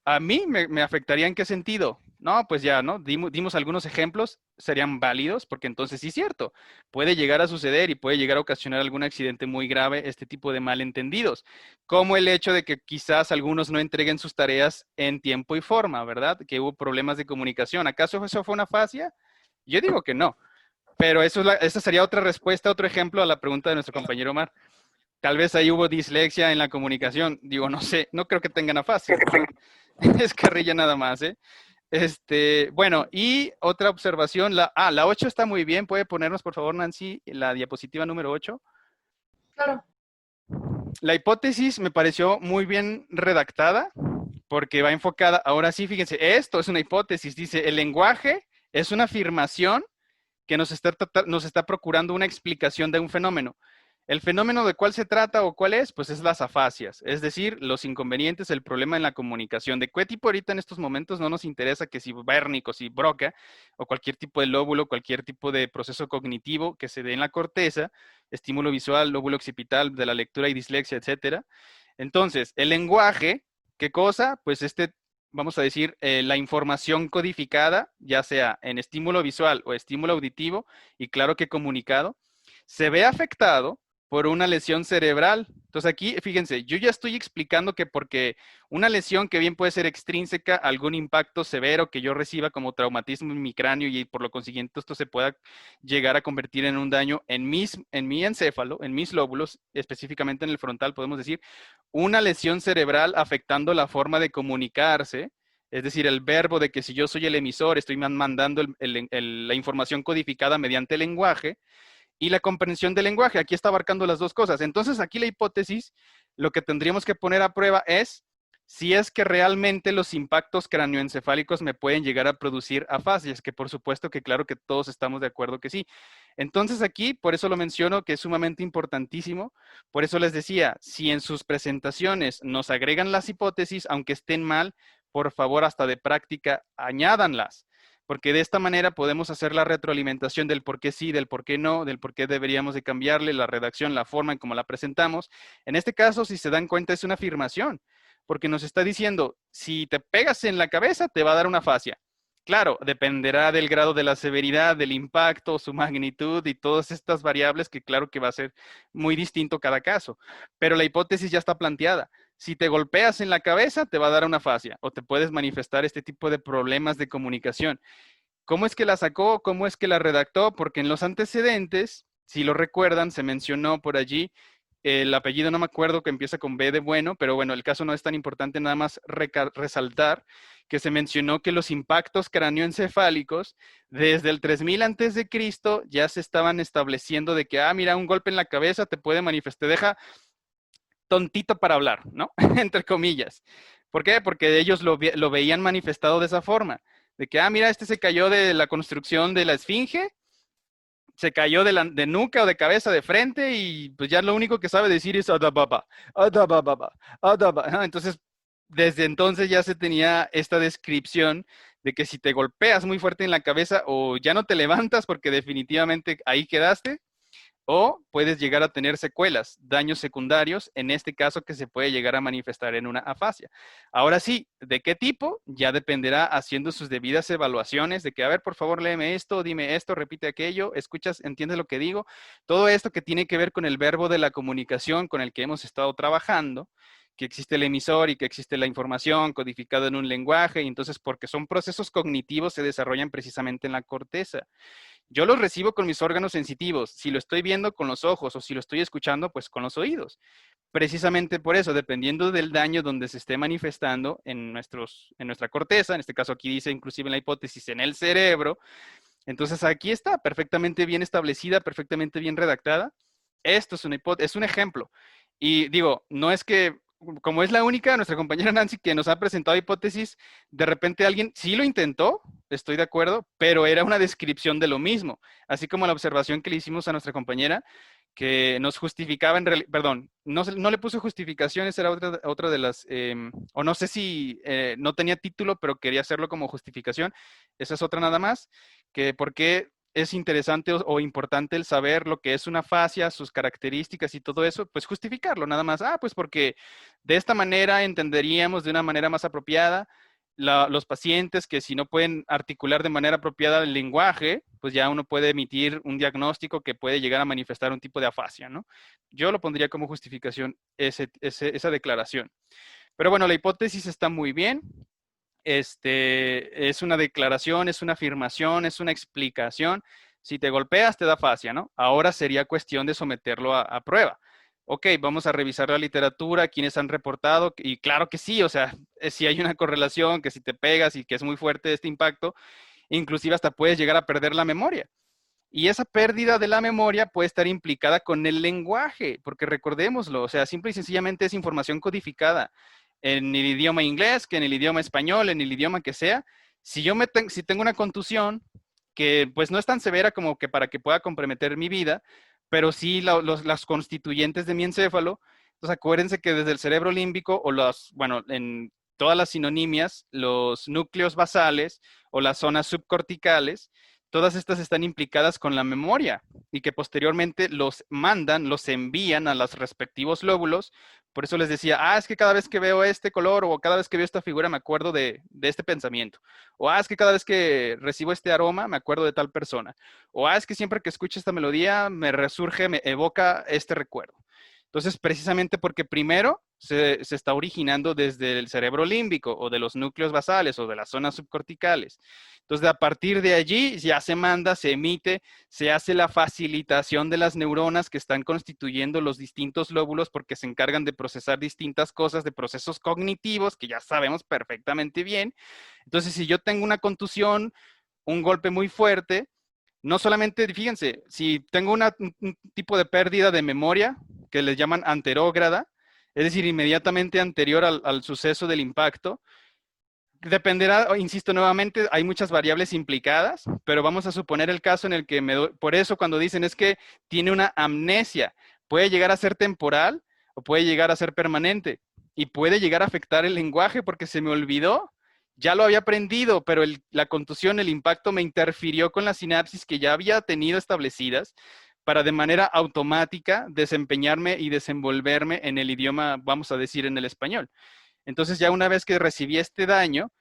a mí me afectaría en qué sentido. No, pues ya, ¿no? Dimos algunos ejemplos, serían válidos, porque entonces sí es cierto, puede llegar a suceder y puede llegar a ocasionar algún accidente muy grave este tipo de malentendidos, como el hecho de que quizás algunos no entreguen sus tareas en tiempo y forma, ¿verdad? Que hubo problemas de comunicación. ¿Acaso eso fue una fascia? Yo digo que no, pero esa sería otra respuesta, otro ejemplo a la pregunta de nuestro compañero Omar. Tal vez ahí hubo dislexia en la comunicación. Digo, no sé, no creo que tengan afasia. Es carrilla nada más, ¿eh? Bueno, y otra observación, la 8 está muy bien. ¿Puede ponernos, por favor, Nancy, la diapositiva número 8? Claro. La hipótesis me pareció muy bien redactada porque va enfocada, ahora sí, fíjense, esto es una hipótesis, dice, el lenguaje es una afirmación que nos está procurando una explicación de un fenómeno. ¿El fenómeno de cuál se trata o cuál es? Pues es las afasias, es decir, los inconvenientes, el problema en la comunicación. ¿De qué tipo ahorita en estos momentos no nos interesa que si Wernicke o si Broca o cualquier tipo de lóbulo, cualquier tipo de proceso cognitivo que se dé en la corteza, estímulo visual, lóbulo occipital de la lectura y dislexia, etcétera? Entonces, el lenguaje, ¿qué cosa? Pues vamos a decir, la información codificada, ya sea en estímulo visual o estímulo auditivo, y claro que comunicado, se ve afectado por una lesión cerebral. Entonces aquí, fíjense, yo ya estoy explicando que porque una lesión que bien puede ser extrínseca, algún impacto severo que yo reciba como traumatismo en mi cráneo y por lo consiguiente esto se pueda llegar a convertir en un daño en mi encéfalo, en mis lóbulos, específicamente en el frontal, podemos decir, una lesión cerebral afectando la forma de comunicarse. Es decir, el verbo de que si yo soy el emisor, estoy mandando la información codificada mediante el lenguaje, y la comprensión del lenguaje. Aquí está abarcando las dos cosas. Entonces, aquí la hipótesis, lo que tendríamos que poner a prueba es si es que realmente los impactos cranioencefálicos me pueden llegar a producir afasias, que por supuesto que claro que todos estamos de acuerdo que sí. Entonces aquí, por eso lo menciono, que es sumamente importantísimo. Por eso les decía, si en sus presentaciones nos agregan las hipótesis, aunque estén mal, por favor, hasta de práctica, añádanlas. Porque de esta manera podemos hacer la retroalimentación del por qué sí, del por qué no, del por qué deberíamos de cambiarle la redacción, la forma en cómo la presentamos. En este caso, si se dan cuenta, es una afirmación, porque nos está diciendo, si te pegas en la cabeza, te va a dar una fascia. Claro, dependerá del grado de la severidad, del impacto, su magnitud y todas estas variables que claro que va a ser muy distinto cada caso. Pero la hipótesis ya está planteada. Si te golpeas en la cabeza, te va a dar una fascia o te puedes manifestar este tipo de problemas de comunicación. ¿Cómo es que la sacó? ¿Cómo es que la redactó? Porque en los antecedentes, si lo recuerdan, se mencionó por allí el apellido, no me acuerdo, que empieza con B de bueno, pero bueno, el caso no es tan importante, nada más resaltar que se mencionó que los impactos craneoencefálicos desde el 3000 antes de Cristo ya se estaban estableciendo de que, mira, un golpe en la cabeza te puede manifestar, deja tontito para hablar, ¿no? Entre comillas. ¿Por qué? Porque ellos lo veían manifestado de esa forma, de que, mira, este se cayó de la construcción de la esfinge, se cayó de nuca o de cabeza de frente y pues ya lo único que sabe decir es adababa, adababa, adababa. Entonces, desde entonces ya se tenía esta descripción de que si te golpeas muy fuerte en la cabeza o ya no te levantas porque definitivamente ahí quedaste, o puedes llegar a tener secuelas, daños secundarios, en este caso que se puede llegar a manifestar en una afasia. Ahora sí, ¿de qué tipo? Ya dependerá haciendo sus debidas evaluaciones de que, a ver, por favor, léeme esto, dime esto, repite aquello, escuchas, entiendes lo que digo. Todo esto que tiene que ver con el verbo de la comunicación con el que hemos estado trabajando, que existe el emisor y que existe la información codificada en un lenguaje, y entonces porque son procesos cognitivos se desarrollan precisamente en la corteza. Yo los recibo con mis órganos sensitivos. Si lo estoy viendo con los ojos o si lo estoy escuchando, pues con los oídos. Precisamente por eso, dependiendo del daño donde se esté manifestando en nuestra corteza, en este caso aquí dice inclusive en la hipótesis en el cerebro, entonces aquí está perfectamente bien establecida, perfectamente bien redactada. Esto es una hipótesis, es un ejemplo. Y digo, no es que, como es la única, nuestra compañera Nancy, que nos ha presentado hipótesis, de repente alguien sí lo intentó, estoy de acuerdo, pero era una descripción de lo mismo. Así como la observación que le hicimos a nuestra compañera, que nos justificaba en realidad, perdón, no le puso justificaciones, era otra de las, o no sé si no tenía título, pero quería hacerlo como justificación. Esa es otra nada más, que por qué es interesante o importante el saber lo que es una fascia, sus características y todo eso, pues justificarlo, nada más. Pues porque de esta manera entenderíamos de una manera más apropiada los pacientes que si no pueden articular de manera apropiada el lenguaje, pues ya uno puede emitir un diagnóstico que puede llegar a manifestar un tipo de afasia, ¿no? Yo lo pondría como justificación esa declaración. Pero bueno, la hipótesis está muy bien. Es una declaración, es una afirmación, es una explicación. Si te golpeas, te da fascia, ¿no? Ahora sería cuestión de someterlo a prueba. Ok, vamos a revisar la literatura, quienes han reportado, y claro que sí, o sea, si hay una correlación, que si te pegas y que es muy fuerte este impacto, inclusive hasta puedes llegar a perder la memoria. Y esa pérdida de la memoria puede estar implicada con el lenguaje, porque recordémoslo, o sea, simple y sencillamente es información codificada en el idioma inglés, que en el idioma español, en el idioma que sea. Si si tengo una contusión que pues no es tan severa como que para que pueda comprometer mi vida, pero sí las constituyentes de mi encéfalo, entonces acuérdense que desde el cerebro límbico o bueno, en todas las sinonimias, los núcleos basales o las zonas subcorticales, todas estas están implicadas con la memoria y que posteriormente los envían a los respectivos lóbulos. Por eso les decía, es que cada vez que veo este color o cada vez que veo esta figura me acuerdo de este pensamiento. O es que cada vez que recibo este aroma me acuerdo de tal persona. O es que siempre que escucho esta melodía me resurge, me evoca este recuerdo. Entonces, precisamente porque primero se está originando desde el cerebro límbico o de los núcleos basales o de las zonas subcorticales. Entonces, a partir de allí ya se manda, se emite, se hace la facilitación de las neuronas que están constituyendo los distintos lóbulos porque se encargan de procesar distintas cosas, de procesos cognitivos que ya sabemos perfectamente bien. Entonces, si yo tengo una contusión, un golpe muy fuerte, no solamente, fíjense, si tengo un tipo de pérdida de memoria que les llaman anterógrada, es decir, inmediatamente anterior al suceso del impacto, dependerá, insisto nuevamente, hay muchas variables implicadas, pero vamos a suponer el caso en el que por eso cuando dicen es que tiene una amnesia, puede llegar a ser temporal o puede llegar a ser permanente y puede llegar a afectar el lenguaje porque se me olvidó, ya lo había aprendido, pero la contusión, el impacto me interfirió con las sinapsis que ya había tenido establecidas para de manera automática desempeñarme y desenvolverme en el idioma, vamos a decir, en el español. Entonces ya una vez que recibí este daño,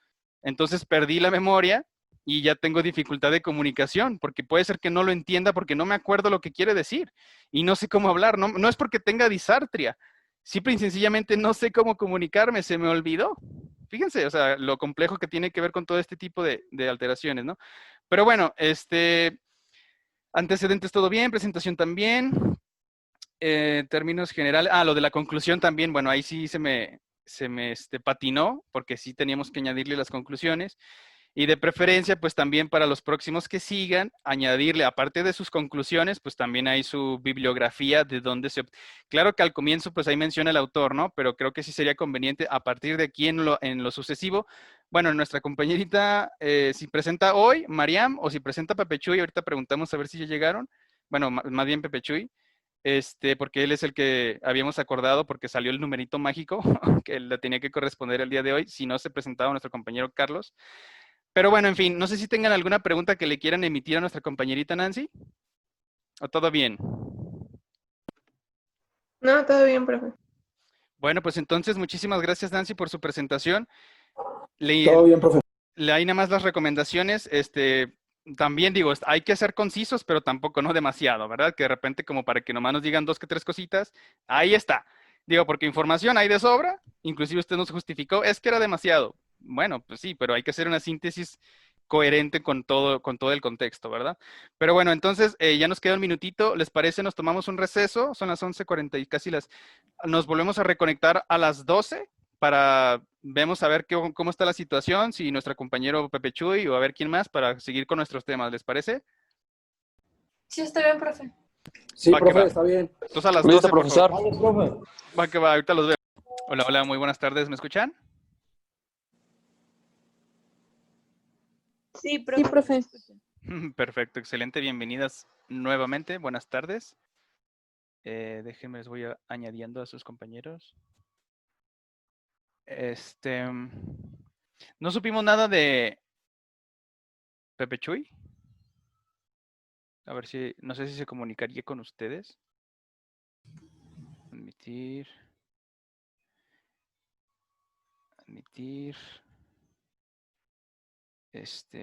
entonces perdí la memoria y ya tengo dificultad de comunicación, porque puede ser que no lo entienda porque no me acuerdo lo que quiere decir y no sé cómo hablar. No es porque tenga disartria, simple y sencillamente no sé cómo comunicarme, se me olvidó. Fíjense, o sea, lo complejo que tiene que ver con todo este tipo de alteraciones, ¿no? Pero bueno, antecedentes todo bien, presentación también. Términos generales, lo de la conclusión también, bueno, ahí sí se me patinó, porque sí teníamos que añadirle las conclusiones. Y de preferencia, pues también para los próximos que sigan, añadirle, aparte de sus conclusiones, pues también hay su bibliografía de dónde Claro que al comienzo, pues ahí menciona el autor, ¿no? Pero creo que sí sería conveniente a partir de aquí en lo sucesivo. Bueno, nuestra compañerita, si presenta hoy, Mariam, o si presenta Pepe Chuy, ahorita preguntamos a ver si ya llegaron. Bueno, más bien Pepe Chuy. Porque él es el que habíamos acordado porque salió el numerito mágico que le tenía que corresponder el día de hoy, si no se presentaba nuestro compañero Carlos. Pero bueno, en fin, no sé si tengan alguna pregunta que le quieran emitir a nuestra compañerita Nancy. ¿O todo bien? No, todo bien, profe. Bueno, pues entonces muchísimas gracias Nancy por su presentación. Todo bien, profe. Hay nada más las recomendaciones, también digo, hay que ser concisos, pero tampoco no demasiado, ¿verdad? Que de repente como para que nomás nos digan 2 que 3 cositas, ahí está. Digo, porque información hay de sobra, inclusive usted nos justificó, es que era demasiado. Bueno, pues sí, pero hay que hacer una síntesis coherente con todo el contexto, ¿verdad? Pero bueno, entonces ya nos queda un minutito, ¿les parece? Nos tomamos un receso, son las 11:40 y casi nos volvemos a reconectar a las 12 vemos a ver cómo está la situación, si nuestro compañero Pepe Chuy o a ver quién más para seguir con nuestros temas, ¿les parece? Sí, está bien, profe. Sí, profe, está bien. Entonces a las Listo, 12, profesor. Vale, profe. Va que va, ahorita los veo. Hola, hola, muy buenas tardes, ¿me escuchan? Sí, profe. Perfecto, excelente, bienvenidas nuevamente, buenas tardes. Déjenme, les voy añadiendo a sus compañeros. No supimos nada de Pepe Chuy. A ver si, no sé si se comunicaría con ustedes. Admitir.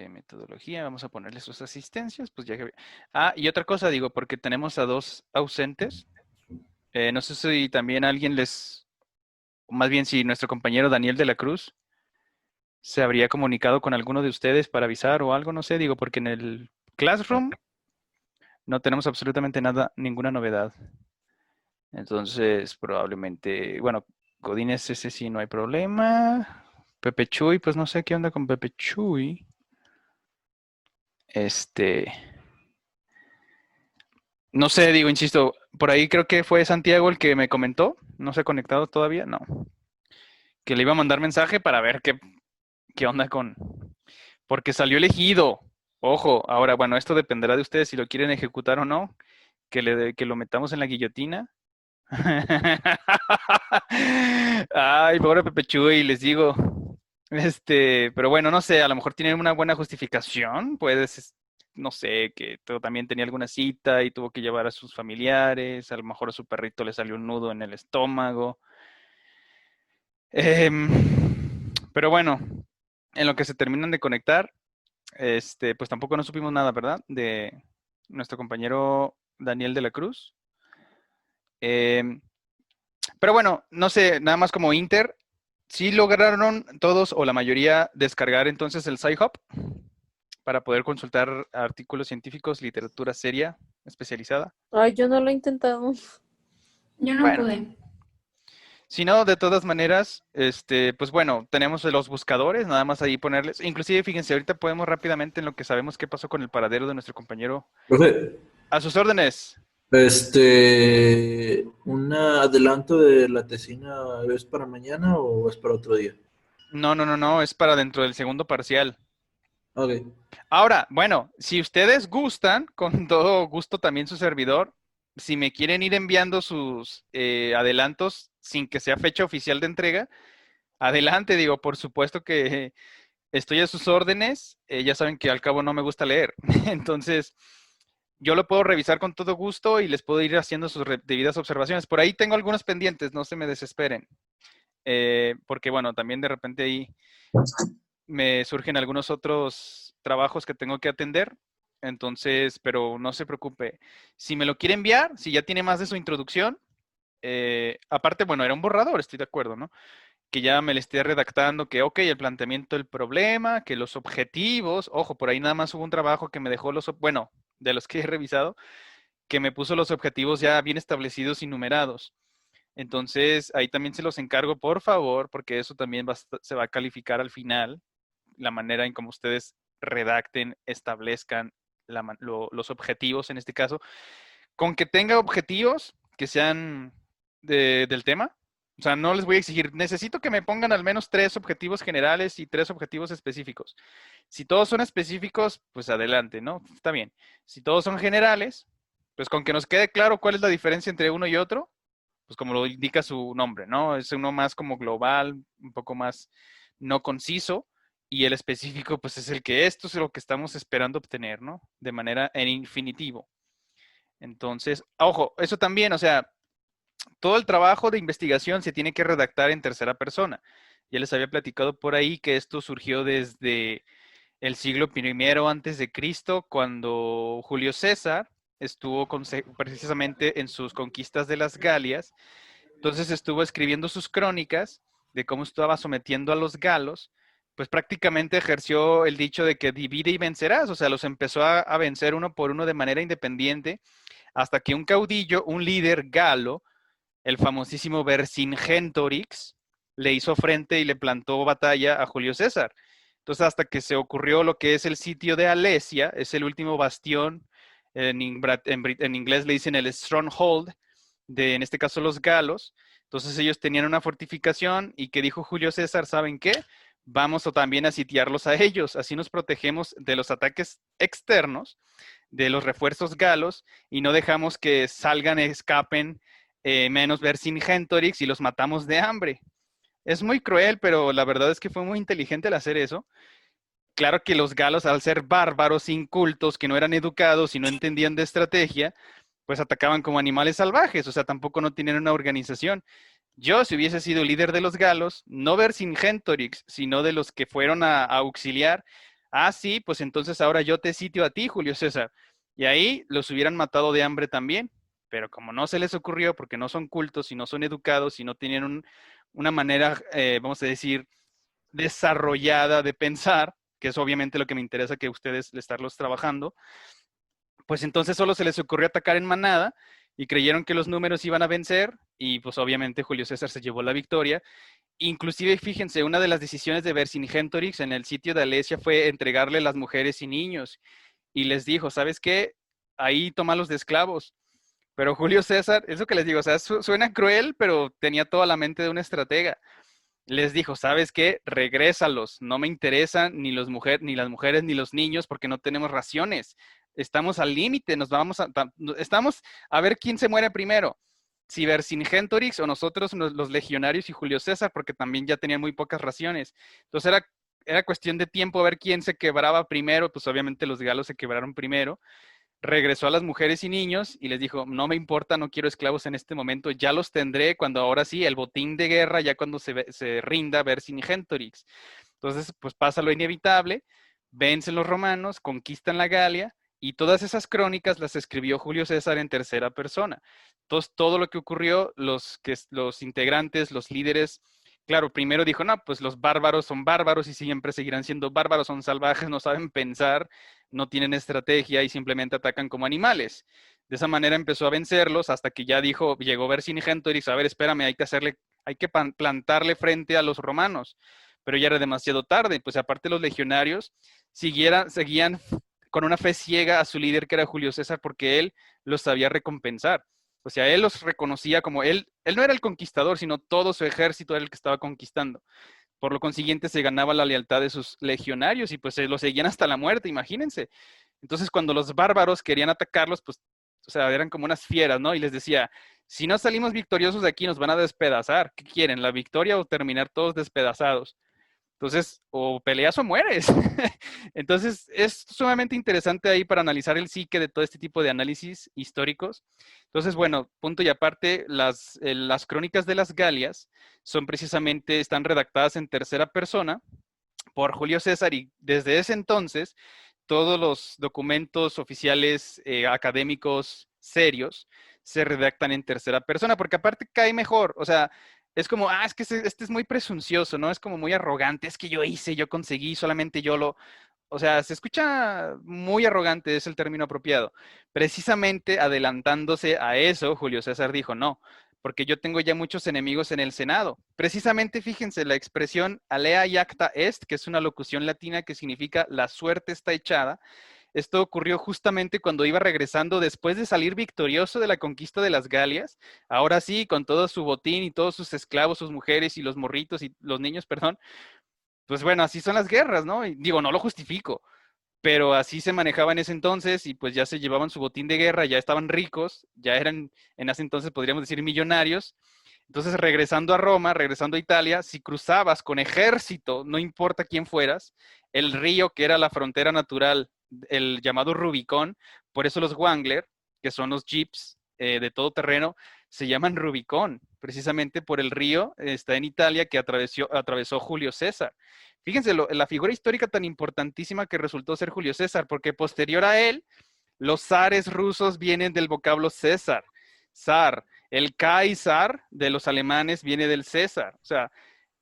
Metodología, vamos a ponerle sus asistencias, pues ya que... Ah, y otra cosa digo, porque tenemos a 2 ausentes. No sé si también alguien más bien si nuestro compañero Daniel de la Cruz se habría comunicado con alguno de ustedes para avisar o algo, no sé, digo, porque en el Classroom no tenemos absolutamente nada, ninguna novedad. Entonces, probablemente, bueno, Godínez ese sí no hay problema. Pepe Chuy, pues no sé qué onda con Pepe Chuy. No sé, digo, insisto, por ahí creo que fue Santiago el que me comentó, no se ha conectado todavía, no. Que le iba a mandar mensaje para ver qué onda porque salió elegido. Ojo, ahora, bueno, esto dependerá de ustedes si lo quieren ejecutar o no, que lo metamos en la guillotina. Ay, pobre Pepe Chuy, les digo. Pero bueno, no sé, a lo mejor tienen una buena justificación, puedes, no sé, que también tenía alguna cita y tuvo que llevar a sus familiares, a lo mejor a su perrito le salió un nudo en el estómago. Pero bueno, en lo que se terminan de conectar, pues tampoco no supimos nada, ¿verdad? De nuestro compañero Daniel de la Cruz. Pero bueno, no sé, nada más como Inter, ¿sí lograron todos o la mayoría descargar entonces el Sci-Hub para poder consultar artículos científicos, literatura seria, especializada? Ay, yo no lo he intentado. Yo no pude. Si no, de todas maneras, pues bueno, tenemos los buscadores, nada más ahí ponerles. Inclusive, fíjense, ahorita podemos rápidamente en lo que sabemos qué pasó con el paradero de nuestro compañero. Profe, A sus órdenes. ¿un adelanto de la tesina es para mañana o es para otro día? No, es para dentro del segundo parcial. Ok. Ahora, bueno, si ustedes gustan, con todo gusto también su servidor, si me quieren ir enviando sus adelantos sin que sea fecha oficial de entrega, adelante, digo, por supuesto que estoy a sus órdenes, ya saben que al cabo no me gusta leer, entonces yo lo puedo revisar con todo gusto y les puedo ir haciendo sus debidas observaciones. Por ahí tengo algunos pendientes, no se me desesperen, porque bueno, también de repente ahí me surgen algunos otros trabajos que tengo que atender, entonces, pero no se preocupe. Si me lo quiere enviar, si ya tiene más de su introducción, aparte, bueno, era un borrador, estoy de acuerdo, ¿no? Que ya me le esté redactando que, ok, el planteamiento del problema, que los objetivos, ojo, por ahí nada más hubo un trabajo que me dejó bueno, de los que he revisado, que me puso los objetivos ya bien establecidos y numerados. Entonces, ahí también se los encargo, por favor, porque eso también se va a calificar al final, la manera en cómo ustedes redacten, establezcan los objetivos en este caso. Con que tenga objetivos que sean del tema, o sea, no les voy a exigir, necesito que me pongan al menos 3 objetivos generales y 3 objetivos específicos. Si todos son específicos, pues adelante, ¿no? Está bien. Si todos son generales, pues con que nos quede claro cuál es la diferencia entre uno y otro, pues como lo indica su nombre, ¿no? Es uno más como global, un poco más no conciso, y el específico, pues es el que esto es lo que estamos esperando obtener, ¿no? De manera en infinitivo. Entonces, ojo, eso también, o sea, todo el trabajo de investigación se tiene que redactar en tercera persona. Ya les había platicado por ahí que esto surgió desde el siglo I antes de Cristo, cuando Julio César estuvo precisamente en sus conquistas de las Galias. Entonces estuvo escribiendo sus crónicas de cómo estaba sometiendo a los galos, pues prácticamente ejerció el dicho de que divide y vencerás, o sea, los empezó a vencer uno por uno de manera independiente, hasta que un caudillo, un líder galo, el famosísimo Vercingetorix, le hizo frente y le plantó batalla a Julio César. Entonces, hasta que se ocurrió lo que es el sitio de Alesia, es el último bastión, en inglés le dicen el stronghold, en este caso los galos. Entonces ellos tenían una fortificación y que dijo Julio César, ¿saben qué? Vamos también a sitiarlos a ellos, así nos protegemos de los ataques externos, de los refuerzos galos, y no dejamos que salgan, escapen menos Vercingetorix y los matamos de hambre. Es muy cruel, pero la verdad es que fue muy inteligente el hacer eso. claro que los galos, al ser bárbaros, incultos, que no eran educados y no entendían de estrategia, pues atacaban como animales salvajes, o sea, tampoco no tenían una organización. Yo, si hubiese sido líder de los galos, no Vercingetorix, sino de los que fueron a auxiliar, sí, pues entonces ahora yo te sitio a ti, Julio César. Y ahí los hubieran matado de hambre también, pero como no se les ocurrió, porque no son cultos y no son educados y no tienen una manera, vamos a decir, desarrollada de pensar, que es obviamente lo que me interesa que ustedes estarlos trabajando, pues entonces solo se les ocurrió atacar en manada y creyeron que los números iban a vencer y pues obviamente Julio César se llevó la victoria. Inclusive, fíjense, una de las decisiones de Vercingetorix en el sitio de Alesia fue entregarle las mujeres y niños y les dijo, ¿sabes qué? Ahí tómalos de esclavos. Pero Julio César, es lo que les digo, o sea, suena cruel, pero tenía toda la mente de un estratega. Les dijo, ¿sabes qué? Regrésalos, no me interesan ni las mujeres ni los niños porque no tenemos raciones. Estamos al límite, estamos a ver quién se muere primero. Si Vercingetorix o nosotros, los legionarios y Julio César, porque también ya tenían muy pocas raciones. Entonces era cuestión de tiempo a ver quién se quebraba primero, pues obviamente los galos se quebraron primero. Regresó a las mujeres y niños y les dijo, no me importa, no quiero esclavos en este momento, ya los tendré cuando ahora sí, el botín de guerra, ya cuando se rinda Vercingetorix. Entonces, pues pasa lo inevitable, vencen los romanos, conquistan la Galia y todas esas crónicas las escribió Julio César en tercera persona. Entonces, todo lo que ocurrió, los integrantes, los líderes, claro, primero dijo, no, pues los bárbaros son bárbaros y siempre seguirán siendo bárbaros, son salvajes, no saben pensar, no tienen estrategia y simplemente atacan como animales. De esa manera empezó a vencerlos hasta que ya llegó Vercingetorix, a ver, espérame, hay que plantarle frente a los romanos. Pero ya era demasiado tarde, pues aparte los legionarios seguían con una fe ciega a su líder que era Julio César porque él los sabía recompensar. O sea, él los reconocía como él no era el conquistador, sino todo su ejército era el que estaba conquistando. Por lo consiguiente, se ganaba la lealtad de sus legionarios y pues se los seguían hasta la muerte, imagínense. Entonces, cuando los bárbaros querían atacarlos, pues, o sea, eran como unas fieras, ¿no? Y les decía, si no salimos victoriosos de aquí, nos van a despedazar. ¿Qué quieren, la victoria o terminar todos despedazados? Entonces, o peleas o mueres. Entonces, es sumamente interesante ahí para analizar el psique de todo este tipo de análisis históricos. Entonces, bueno, punto y aparte, las crónicas de las Galias están redactadas en tercera persona por Julio César y desde ese entonces todos los documentos oficiales académicos serios se redactan en tercera persona, porque aparte cae mejor, o sea, es como, es que este es muy presuncioso, ¿no? Es como muy arrogante, es que yo conseguí, solamente o sea, se escucha muy arrogante, es el término apropiado. Precisamente adelantándose a eso, Julio César dijo, no, porque yo tengo ya muchos enemigos en el Senado. Precisamente, fíjense, la expresión alea iacta est, que es una locución latina que significa la suerte está echada. Esto ocurrió justamente cuando iba regresando después de salir victorioso de la conquista de las Galias. Ahora sí, con todo su botín y todos sus esclavos, sus mujeres y los morritos y los niños, perdón. Pues bueno, así son las guerras, ¿no? Y digo, no lo justifico, pero así se manejaba en ese entonces y pues ya se llevaban su botín de guerra, ya estaban ricos, ya eran en ese entonces podríamos decir millonarios. Entonces regresando a Roma, regresando a Italia, si cruzabas con ejército, no importa quién fueras, el río que era la frontera natural, el llamado Rubicón, por eso los Wangler, que son los jeeps de todo terreno, se llaman Rubicón, precisamente por el río, está en Italia, que atravesó Julio César. Fíjense la figura histórica tan importantísima que resultó ser Julio César, porque posterior a él, los zares rusos vienen del vocablo César, zar. El Kaiser de los alemanes viene del César. O sea,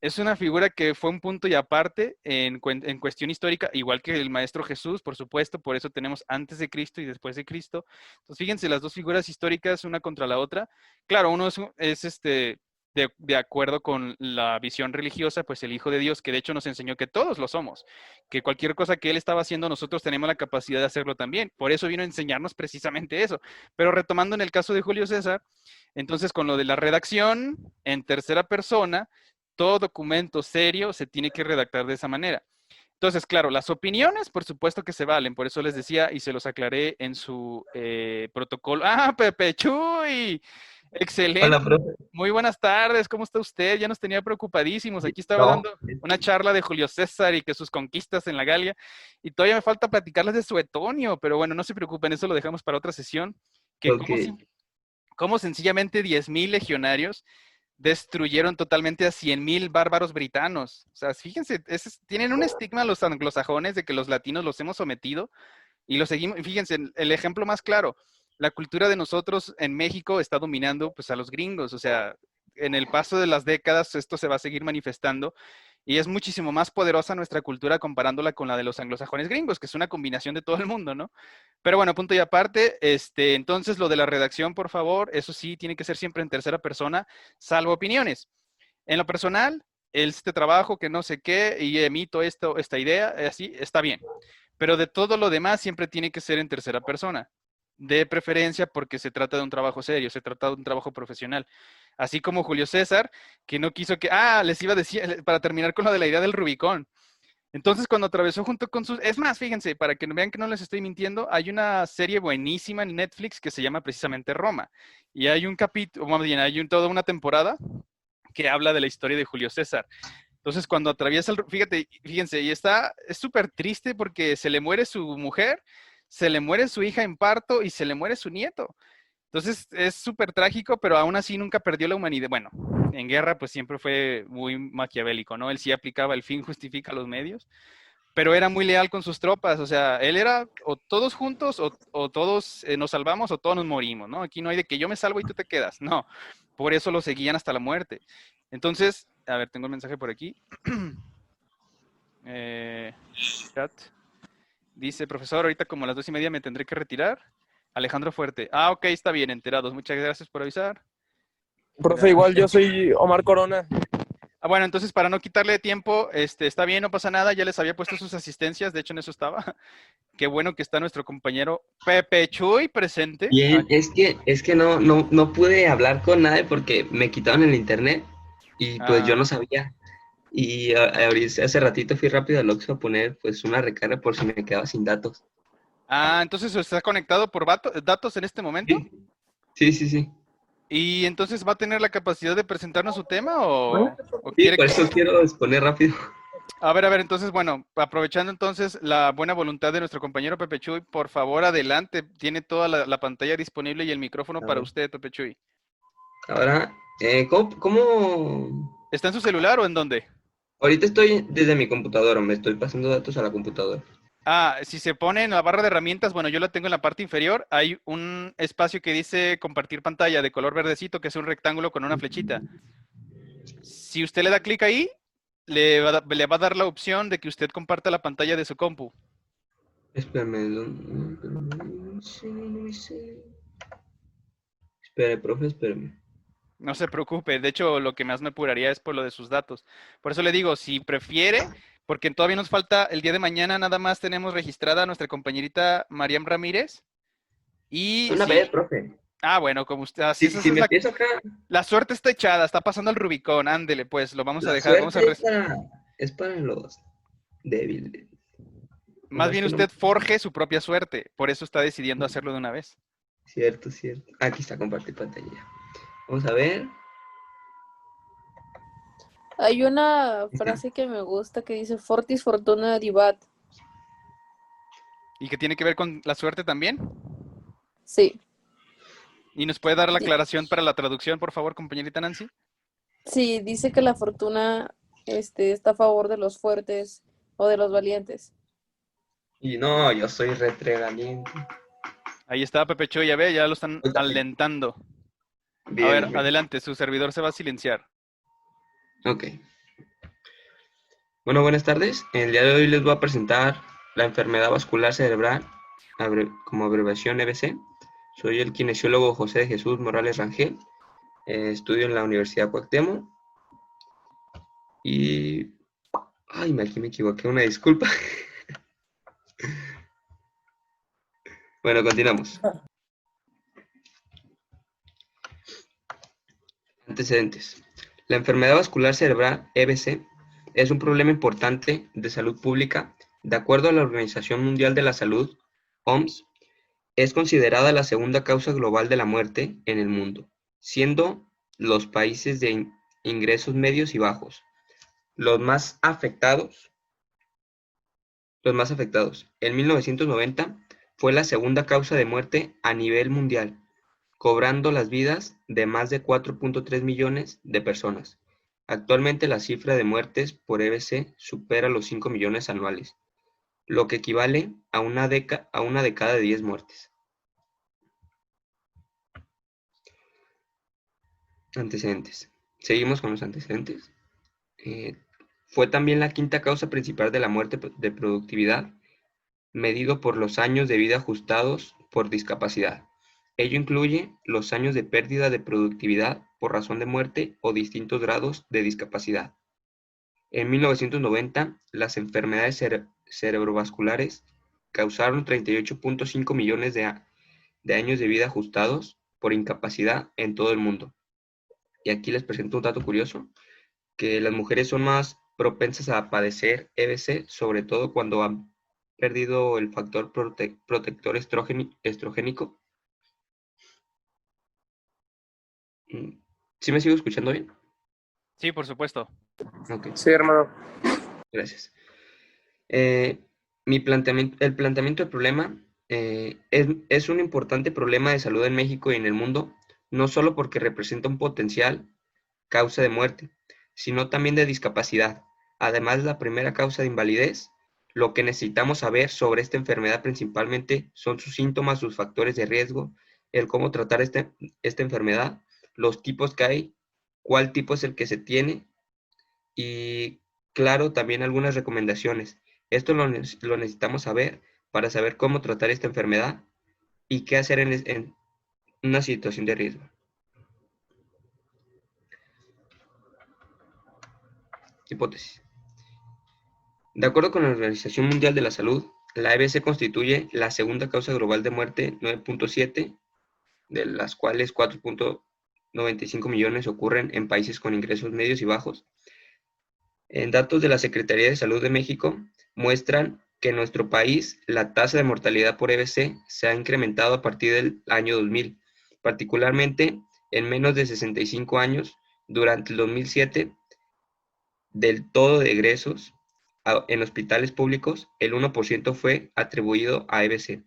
es una figura que fue un punto y aparte en cuestión histórica, igual que el Maestro Jesús, por supuesto, por eso tenemos antes de Cristo y después de Cristo. Entonces, fíjense, las dos figuras históricas, una contra la otra. Claro, uno es de acuerdo con la visión religiosa, pues el Hijo de Dios, que de hecho nos enseñó que todos lo somos, que cualquier cosa que Él estaba haciendo, nosotros tenemos la capacidad de hacerlo también. Por eso vino a enseñarnos precisamente eso. Pero retomando en el caso de Julio César, entonces con lo de la redacción en tercera persona, todo documento serio se tiene que redactar de esa manera. Entonces, claro, las opiniones, por supuesto que se valen, por eso les decía y se los aclaré en su protocolo. ¡Ah, Pepe Chuy! Excelente. Hola, profe. Muy buenas tardes, ¿cómo está usted? Ya nos tenía preocupadísimos. Aquí estaba dando una charla de Julio César y que sus conquistas en la Galia. Y todavía me falta platicarles de Suetonio, pero bueno, no se preocupen, eso lo dejamos para otra sesión. Que cómo sencillamente 10,000 legionarios destruyeron totalmente a 100,000 bárbaros britanos. O sea, fíjense, tienen un estigma los anglosajones de que los latinos los hemos sometido y los seguimos. Fíjense, el ejemplo más claro, la cultura de nosotros en México está dominando pues a los gringos. O sea, en el paso de las décadas esto se va a seguir manifestando y es muchísimo más poderosa nuestra cultura comparándola con la de los anglosajones gringos, que es una combinación de todo el mundo, ¿no? Pero bueno, punto y aparte, entonces lo de la redacción, por favor, eso sí, tiene que ser siempre en tercera persona, salvo opiniones. En lo personal, este trabajo que no sé qué, y emito esta idea, así, está bien. Pero de todo lo demás siempre tiene que ser en tercera persona. De preferencia porque se trata de un trabajo serio, se trata de un trabajo profesional. Así como Julio César, que no quiso que... les iba a decir, para terminar con lo de la idea del Rubicón. Entonces, cuando atravesó junto con sus... Es más, fíjense, para que vean que no les estoy mintiendo, hay una serie buenísima en Netflix que se llama precisamente Roma. Y hay un capítulo, más bien, toda una temporada que habla de la historia de Julio César. Entonces, cuando atraviesa el... Fíjense, y es súper triste porque se le muere su mujer, se le muere su hija en parto y se le muere su nieto. Entonces, es súper trágico, pero aún así nunca perdió la humanidad. Bueno, en guerra pues siempre fue muy maquiavélico, ¿no? Él sí aplicaba el fin justifica los medios, pero era muy leal con sus tropas. O sea, él era o todos juntos o todos nos salvamos o todos nos morimos, ¿no? Aquí no hay de que yo me salvo y tú te quedas. No, por eso lo seguían hasta la muerte. Entonces, a ver, tengo el mensaje por aquí. Chat. Dice, profesor, ahorita como a las 2:30 me tendré que retirar. Alejandro Fuerte. Ok, está bien, enterados. Muchas gracias por avisar. Profe, igual yo soy Omar Corona. Bueno, entonces para no quitarle tiempo, está bien, no pasa nada. Ya les había puesto sus asistencias, de hecho en eso estaba. Qué bueno que está nuestro compañero Pepe Chuy presente. Bien, es que no pude hablar con nadie porque me quitaron el internet y pues yo no sabía. Y hace ratito fui rápido al Oxxo a poner pues una recarga por si me quedaba sin datos. Entonces está conectado por datos en este momento. Sí. ¿Y entonces va a tener la capacidad de presentarnos su tema o Sí, quiere por eso quiero exponer rápido. A ver, entonces, bueno, aprovechando entonces la buena voluntad de nuestro compañero Pepe Chuy, por favor, adelante. Tiene toda la pantalla disponible y el micrófono para usted, Pepe Chuy. Ahora, ¿cómo? ¿Está en su celular o en dónde? Ahorita estoy desde mi computadora, me estoy pasando datos a la computadora. Si se pone en la barra de herramientas, bueno, yo la tengo en la parte inferior, hay un espacio que dice compartir pantalla de color verdecito, que es un rectángulo con una flechita. Si usted le da clic ahí, le va a dar la opción de que usted comparta la pantalla de su compu. Espérame. Espere, profe, espérame. No se preocupe, de hecho lo que más me apuraría es por lo de sus datos. Por eso le digo, si prefiere, porque todavía nos falta el día de mañana, nada más tenemos registrada a nuestra compañerita Mariam Ramírez. Y Una vez, profe. Bueno, como usted... Así si me empiezo acá... La suerte está echada, está pasando el Rubicón, ándele, pues, lo vamos a dejar. Es para los débiles. Más bien usted forje su propia suerte, por eso está decidiendo hacerlo de una vez. Cierto. Aquí está, compartir pantalla. Vamos a ver. Hay una frase que me gusta que dice Fortis Fortuna Divat. ¿Y que tiene que ver con la suerte también? Sí. ¿Y nos puede dar la aclaración para la traducción, por favor, compañerita Nancy? Sí, dice que la fortuna está a favor de los fuertes o de los valientes. Y no, yo soy retregaliente. Ahí está Pepe Chuy, ya ve, ya lo están alentando. Bien, a ver, bien. adelante, su servidor se va a silenciar. Ok. Bueno, buenas tardes. El día de hoy les voy a presentar la enfermedad vascular cerebral, como abreviación EBC. Soy el kinesiólogo José de Jesús Morales Rangel. Estudio en la Universidad Cuauhtémoc. Y... aquí me equivoqué, una disculpa. Bueno, continuamos. Antecedentes. La enfermedad vascular cerebral, EBC, es un problema importante de salud pública. De acuerdo a la Organización Mundial de la Salud, OMS, es considerada la segunda causa global de la muerte en el mundo, siendo los países de ingresos medios y bajos los más afectados. En 1990 fue la segunda causa de muerte a nivel mundial, cobrando las vidas de más de 4.3 millones de personas. Actualmente la cifra de muertes por EBC supera los 5 millones anuales, lo que equivale a una de cada 10 muertes. Antecedentes. Seguimos con los antecedentes. Fue también la quinta causa principal de la muerte de productividad, medido por los años de vida ajustados por discapacidad. Ello incluye los años de pérdida de productividad por razón de muerte o distintos grados de discapacidad. En 1990, las enfermedades cerebrovasculares causaron 38.5 millones de años de vida ajustados por incapacidad en todo el mundo. Y aquí les presento un dato curioso, que las mujeres son más propensas a padecer EBC, sobre todo cuando han perdido el factor protector estrogénico. ¿Sí me sigo escuchando bien? Sí, por supuesto. Okay. Sí, hermano. Gracias. El planteamiento del problema es un importante problema de salud en México y en el mundo, no solo porque representa un potencial causa de muerte, sino también de discapacidad. Además, la primera causa de invalidez. Lo que necesitamos saber sobre esta enfermedad principalmente son sus síntomas, sus factores de riesgo, el cómo tratar esta enfermedad, los tipos que hay, cuál tipo es el que se tiene y, claro, también algunas recomendaciones. Esto lo necesitamos saber para saber cómo tratar esta enfermedad y qué hacer en una situación de riesgo. Hipótesis. De acuerdo con la Organización Mundial de la Salud, la EBC constituye la segunda causa global de muerte, 9.7, de las cuales 4.95 millones ocurren en países con ingresos medios y bajos. En datos de la Secretaría de Salud de México muestran que en nuestro país la tasa de mortalidad por EBC se ha incrementado a partir del año 2000, particularmente en menos de 65 años. Durante el 2007, del todo de egresos en hospitales públicos, el 1% fue atribuido a EBC,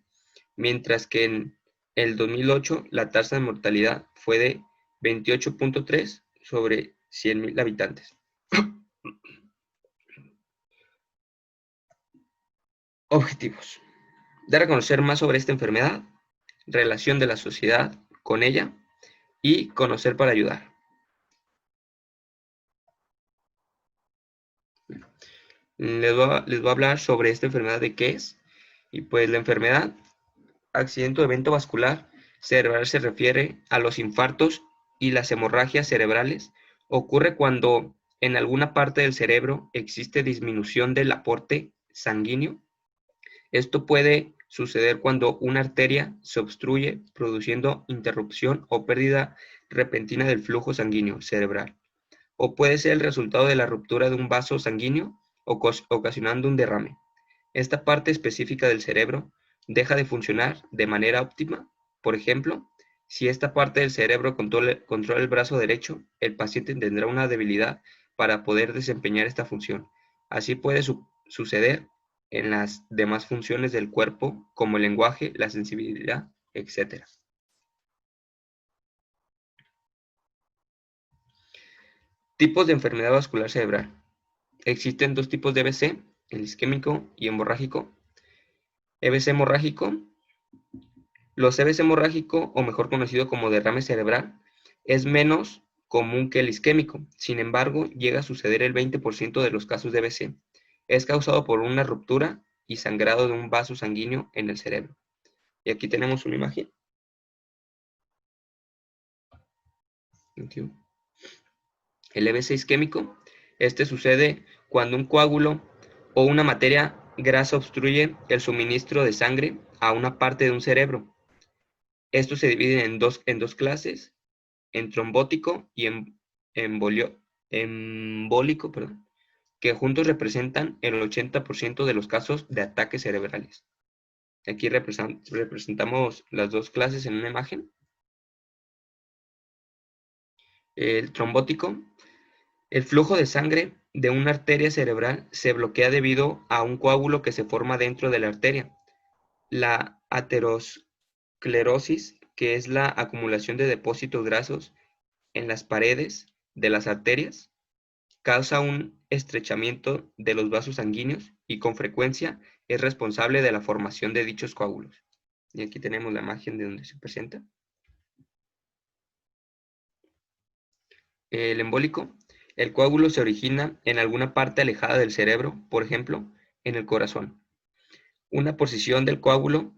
mientras que en el 2008 la tasa de mortalidad fue de 28.3 sobre 100.000 habitantes. Objetivos. Dar a conocer más sobre esta enfermedad, relación de la sociedad con ella y conocer para ayudar. Les voy a hablar sobre esta enfermedad de qué es. Y pues la enfermedad, accidente o evento vascular cerebral, se refiere a los infartos y las hemorragias cerebrales. Ocurre cuando en alguna parte del cerebro existe disminución del aporte sanguíneo. Esto puede suceder cuando una arteria se obstruye, produciendo interrupción o pérdida repentina del flujo sanguíneo cerebral. O puede ser el resultado de la ruptura de un vaso sanguíneo, ocasionando un derrame. Esta parte específica del cerebro deja de funcionar de manera óptima. Por ejemplo, si esta parte del cerebro controla el brazo derecho, el paciente tendrá una debilidad para poder desempeñar esta función. Así puede suceder en las demás funciones del cuerpo, como el lenguaje, la sensibilidad, etc. Tipos de enfermedad vascular cerebral. Existen dos tipos de EBC, el isquémico y hemorrágico. EBC hemorrágico. Los EBC hemorrágico, o mejor conocido como derrame cerebral, es menos común que el isquémico. Sin embargo, llega a suceder el 20% de los casos de EBC. Es causado por una ruptura y sangrado de un vaso sanguíneo en el cerebro. Y aquí tenemos una imagen. El EBC isquémico. Este sucede cuando un coágulo o una materia grasa obstruye el suministro de sangre a una parte de un cerebro. Estos se dividen en dos clases, en trombótico y embólico, que juntos representan el 80% de los casos de ataques cerebrales. Aquí representamos las dos clases en una imagen. El trombótico. El flujo de sangre de una arteria cerebral se bloquea debido a un coágulo que se forma dentro de la arteria. La aterosclerosis, que es la acumulación de depósitos grasos en las paredes de las arterias, causa un estrechamiento de los vasos sanguíneos y con frecuencia es responsable de la formación de dichos coágulos. Y aquí tenemos la imagen de donde se presenta. El embólico. El coágulo se origina en alguna parte alejada del cerebro, por ejemplo, en el corazón. Una porción del coágulo,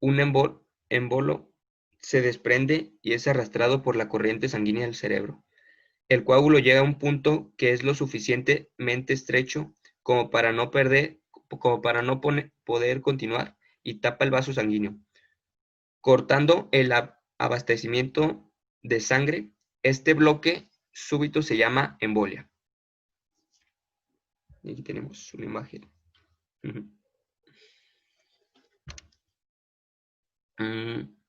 un embolo, se desprende y es arrastrado por la corriente sanguínea del cerebro. El coágulo llega a un punto que es lo suficientemente estrecho como para no poder continuar y tapa el vaso sanguíneo, cortando el abastecimiento de sangre. Este bloque súbito se llama embolia. Y aquí tenemos una imagen.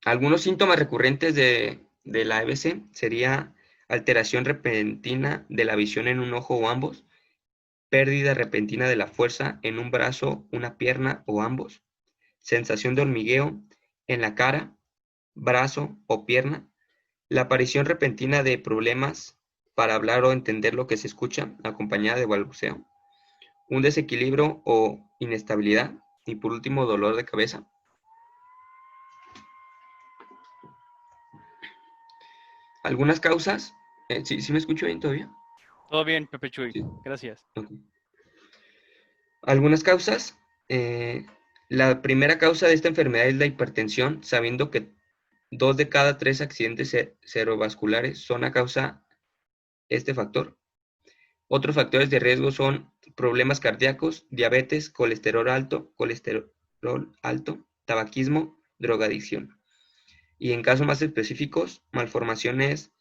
Algunos síntomas recurrentes de la EBC sería alteración repentina de la visión en un ojo o ambos, pérdida repentina de la fuerza en un brazo, una pierna o ambos, sensación de hormigueo en la cara, brazo o pierna, la aparición repentina de problemas para hablar o entender lo que se escucha, acompañada de balbuceo, un desequilibrio o inestabilidad, y por último, dolor de cabeza. Algunas causas, ¿sí me escucho bien todavía? Todo bien, Pepe Chuy, Sí. gracias. Okay. Algunas causas, la primera causa de esta enfermedad es la hipertensión, sabiendo que 2 de cada 3 accidentes cerebrovasculares son a causa de este factor. Otros factores de riesgo son problemas cardíacos, diabetes, colesterol alto, tabaquismo, drogadicción. Y en casos más específicos, malformaciones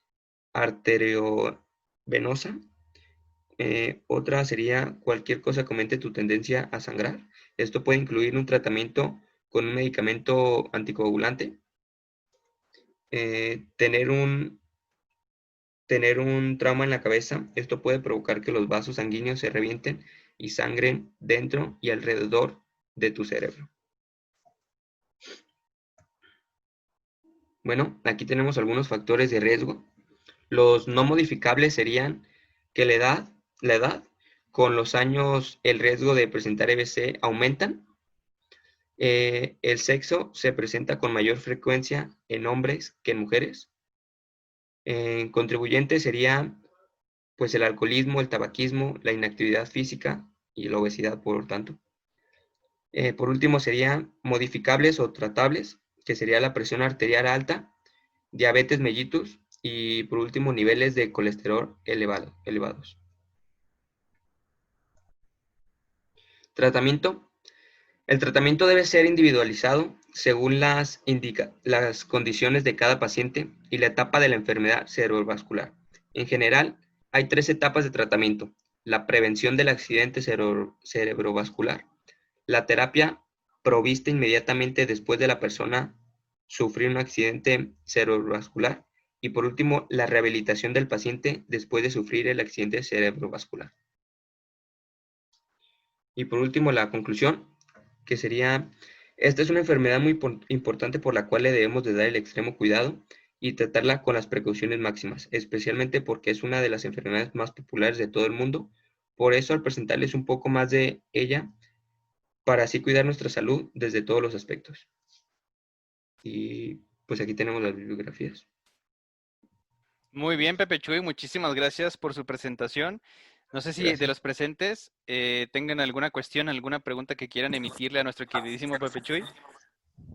arteriovenosa. Otra sería cualquier cosa que aumente tu tendencia a sangrar. Esto puede incluir un tratamiento con un medicamento anticoagulante. Tener un trauma en la cabeza. Esto puede provocar que los vasos sanguíneos se revienten y sangren dentro y alrededor de tu cerebro. Bueno, aquí tenemos algunos factores de riesgo. Los no modificables serían que la edad, con los años el riesgo de presentar EBC aumentan. El sexo se presenta con mayor frecuencia en hombres que en mujeres. Contribuyente sería pues el alcoholismo, el tabaquismo, la inactividad física y la obesidad, por tanto. Por último serían modificables o tratables, que sería la presión arterial alta, diabetes mellitus y por último niveles de colesterol elevados. Tratamiento. El tratamiento debe ser individualizado según las condiciones de cada paciente y la etapa de la enfermedad cerebrovascular. En general, hay 3 etapas de tratamiento: la prevención del accidente cerebrovascular, la terapia provista inmediatamente después de la persona sufrir un accidente cerebrovascular y por último, la rehabilitación del paciente después de sufrir el accidente cerebrovascular. Y por último, la conclusión, que sería: esta es una enfermedad muy importante por la cual le debemos de dar el extremo cuidado y tratarla con las precauciones máximas, especialmente porque es una de las enfermedades más populares de todo el mundo. Por eso, al presentarles un poco más de ella, para así cuidar nuestra salud desde todos los aspectos. Y pues aquí tenemos las bibliografías. Muy bien, Pepe Chuy, muchísimas gracias por su presentación. No sé si Gracias. de los presentes tengan alguna cuestión, alguna pregunta que quieran emitirle a nuestro queridísimo Pepe Chuy.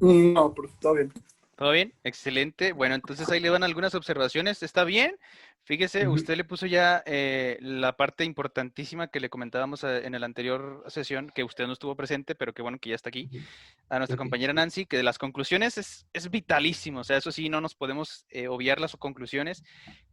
No, pero está bien. ¿Todo bien? Excelente. Bueno, entonces ahí le van algunas observaciones. ¿Está bien? Fíjese, usted le puso ya la parte importantísima que le comentábamos en la anterior sesión, que usted no estuvo presente, pero que bueno que ya está aquí, a nuestra compañera Nancy, que de las conclusiones es vitalísimo. O sea, eso sí, no nos podemos obviar las conclusiones.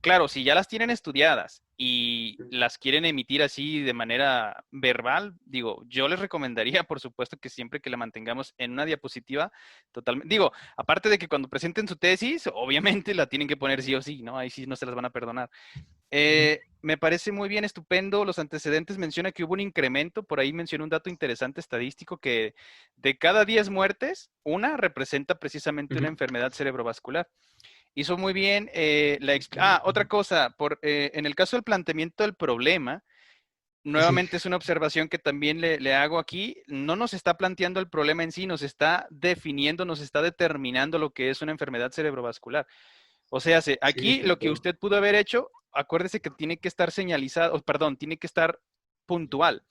Claro, si ya las tienen estudiadas y las quieren emitir así de manera verbal, digo, yo les recomendaría, por supuesto, que siempre que la mantengamos en una diapositiva, totalmente, digo, aparte de que cuando presenten su tesis, obviamente la tienen que poner sí o sí, ¿no? Ahí sí no se las van a perdonar. Me parece muy bien, estupendo. Los antecedentes menciona que hubo un incremento, por ahí mencionó un dato interesante estadístico que de cada 10 muertes, una representa precisamente una enfermedad cerebrovascular. Hizo muy bien otra cosa, en el caso del planteamiento del problema, nuevamente es una observación que también le hago aquí, no nos está planteando el problema en sí, nos está definiendo, nos está determinando lo que es una enfermedad cerebrovascular. O sea, aquí lo que usted pudo haber hecho, acuérdese que tiene que estar señalizado, perdón, tiene que estar puntual.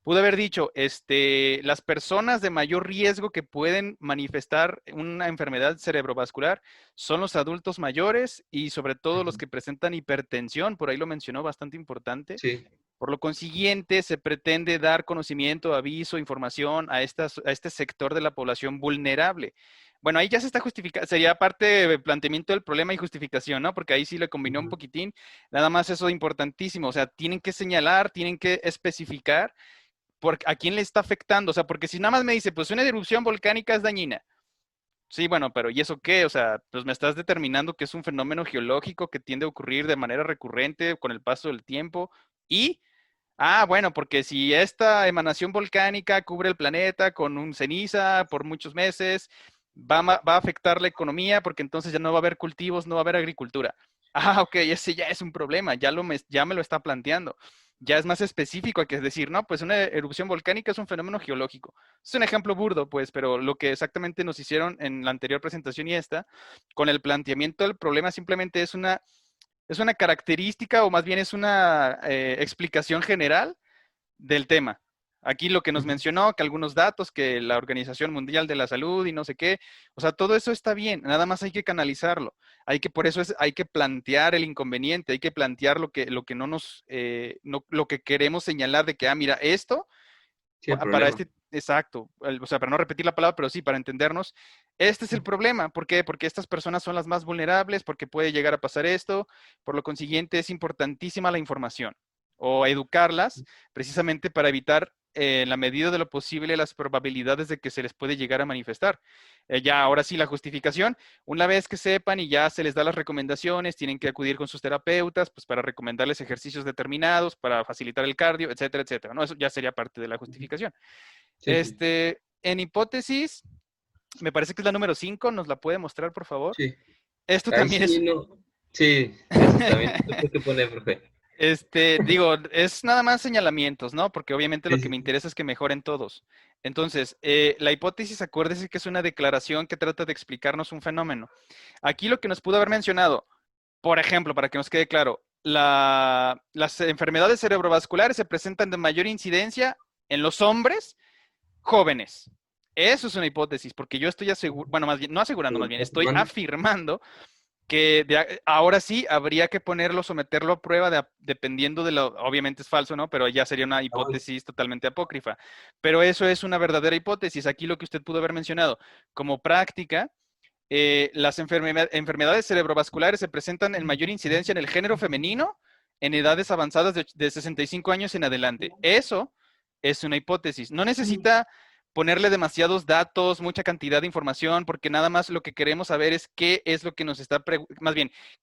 Pudo haber dicho, las personas de mayor riesgo que pueden manifestar una enfermedad cerebrovascular son los adultos mayores y sobre todo los que presentan hipertensión, por ahí lo mencionó, bastante importante. Sí. Por lo consiguiente, se pretende dar conocimiento, aviso, información a este sector de la población vulnerable. Bueno, ahí ya se está justificando, sería parte del planteamiento del problema y justificación, ¿no? Porque ahí sí le combinó un poquitín, nada más eso importantísimo, o sea, tienen que señalar, tienen que especificar a quién le está afectando, o sea, porque si nada más me dice, pues una erupción volcánica es dañina. Sí, bueno, pero ¿y eso qué? O sea, pues me estás determinando que es un fenómeno geológico que tiende a ocurrir de manera recurrente con el paso del tiempo y... bueno, porque si esta emanación volcánica cubre el planeta con un ceniza por muchos meses, va a afectar la economía porque entonces ya no va a haber cultivos, no va a haber agricultura. Ok, ese ya es un problema, ya me lo está planteando. Ya es más específico, hay que decir, no, pues una erupción volcánica es un fenómeno geológico. Es un ejemplo burdo, pues, pero lo que exactamente nos hicieron en la anterior presentación y esta, con el planteamiento del problema simplemente es una característica o más bien es una explicación general del tema. Aquí lo que nos mencionó, que algunos datos, que la Organización Mundial de la Salud y no sé qué, o sea, todo eso está bien, nada más hay que canalizarlo. Por eso hay que plantear el inconveniente, hay que plantear lo que no nos, lo que queremos señalar de que, mira, esto, Sí, exacto, o sea, para no repetir la palabra, pero sí, para entendernos, este es el problema. ¿Por qué? Porque estas personas son las más vulnerables, porque puede llegar a pasar esto, por lo consiguiente es importantísima la información o educarlas precisamente para evitar en la medida de lo posible las probabilidades de que se les puede llegar a manifestar. Ya ahora sí la justificación, una vez que sepan y ya se les da las recomendaciones, tienen que acudir con sus terapeutas pues para recomendarles ejercicios determinados, para facilitar el cardio, etcétera, etcétera, ¿no? Eso ya sería parte de la justificación. Sí. En hipótesis, me parece que es la número 5, ¿nos la puede mostrar, por favor? Sí. Esto Ahí también sí, es... no. Sí, eso también. ¿Qué pone, profe? Digo, es nada más señalamientos, ¿no? Porque obviamente lo que me interesa es que mejoren todos. Entonces, la hipótesis, acuérdese que es una declaración que trata de explicarnos un fenómeno. Aquí lo que nos pudo haber mencionado, por ejemplo, para que nos quede claro, las enfermedades cerebrovasculares se presentan de mayor incidencia en los hombres jóvenes. Eso es una hipótesis, porque yo estoy asegurando, bueno, más bien, no asegurando, más bien, estoy afirmando que ahora sí habría que someterlo a prueba dependiendo de obviamente es falso, ¿no? Pero ya sería una hipótesis totalmente apócrifa. Pero eso es una verdadera hipótesis. Aquí lo que usted pudo haber mencionado como práctica, las enfermedades cerebrovasculares se presentan en mayor incidencia en el género femenino en edades avanzadas de 65 años en adelante. Eso es una hipótesis. No necesita ponerle demasiados datos, mucha cantidad de información, porque nada más lo que queremos saber es qué es lo que nos está,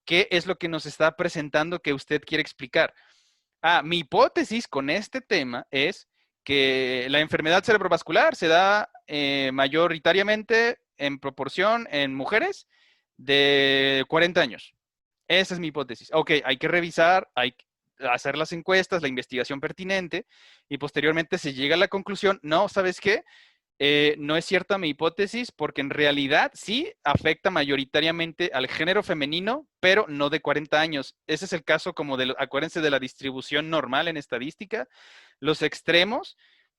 qué es lo que nos está presentando que usted quiere explicar. Mi hipótesis con este tema es que la enfermedad cerebrovascular se da mayoritariamente en proporción en mujeres de 40 años. Esa es mi hipótesis. Ok, hay que revisar, hay que hacer las encuestas, la investigación pertinente, y posteriormente se llega a la conclusión, no, ¿sabes qué? No es cierta mi hipótesis porque en realidad sí afecta mayoritariamente al género femenino, pero no de 40 años. Ese es el caso como acuérdense de la distribución normal en estadística. Los extremos,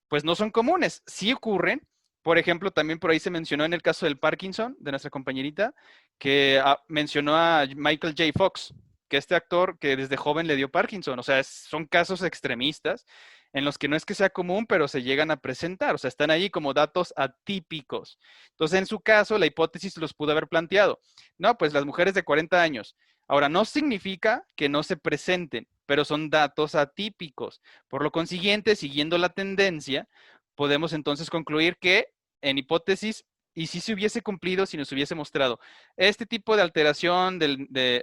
pues no son comunes, sí ocurren. Por ejemplo, también por ahí se mencionó en el caso del Parkinson, de nuestra compañerita, que mencionó a Michael J. Fox, que este actor que desde joven le dio Parkinson. O sea, son casos extremistas en los que no es que sea común, pero se llegan a presentar. O sea, están ahí como datos atípicos. Entonces, en su caso, la hipótesis los pudo haber planteado. No, pues las mujeres de 40 años. Ahora, no significa que no se presenten, pero son datos atípicos. Por lo consiguiente, siguiendo la tendencia, podemos entonces concluir que, en hipótesis, y si se hubiese cumplido, si nos hubiese mostrado este tipo de alteración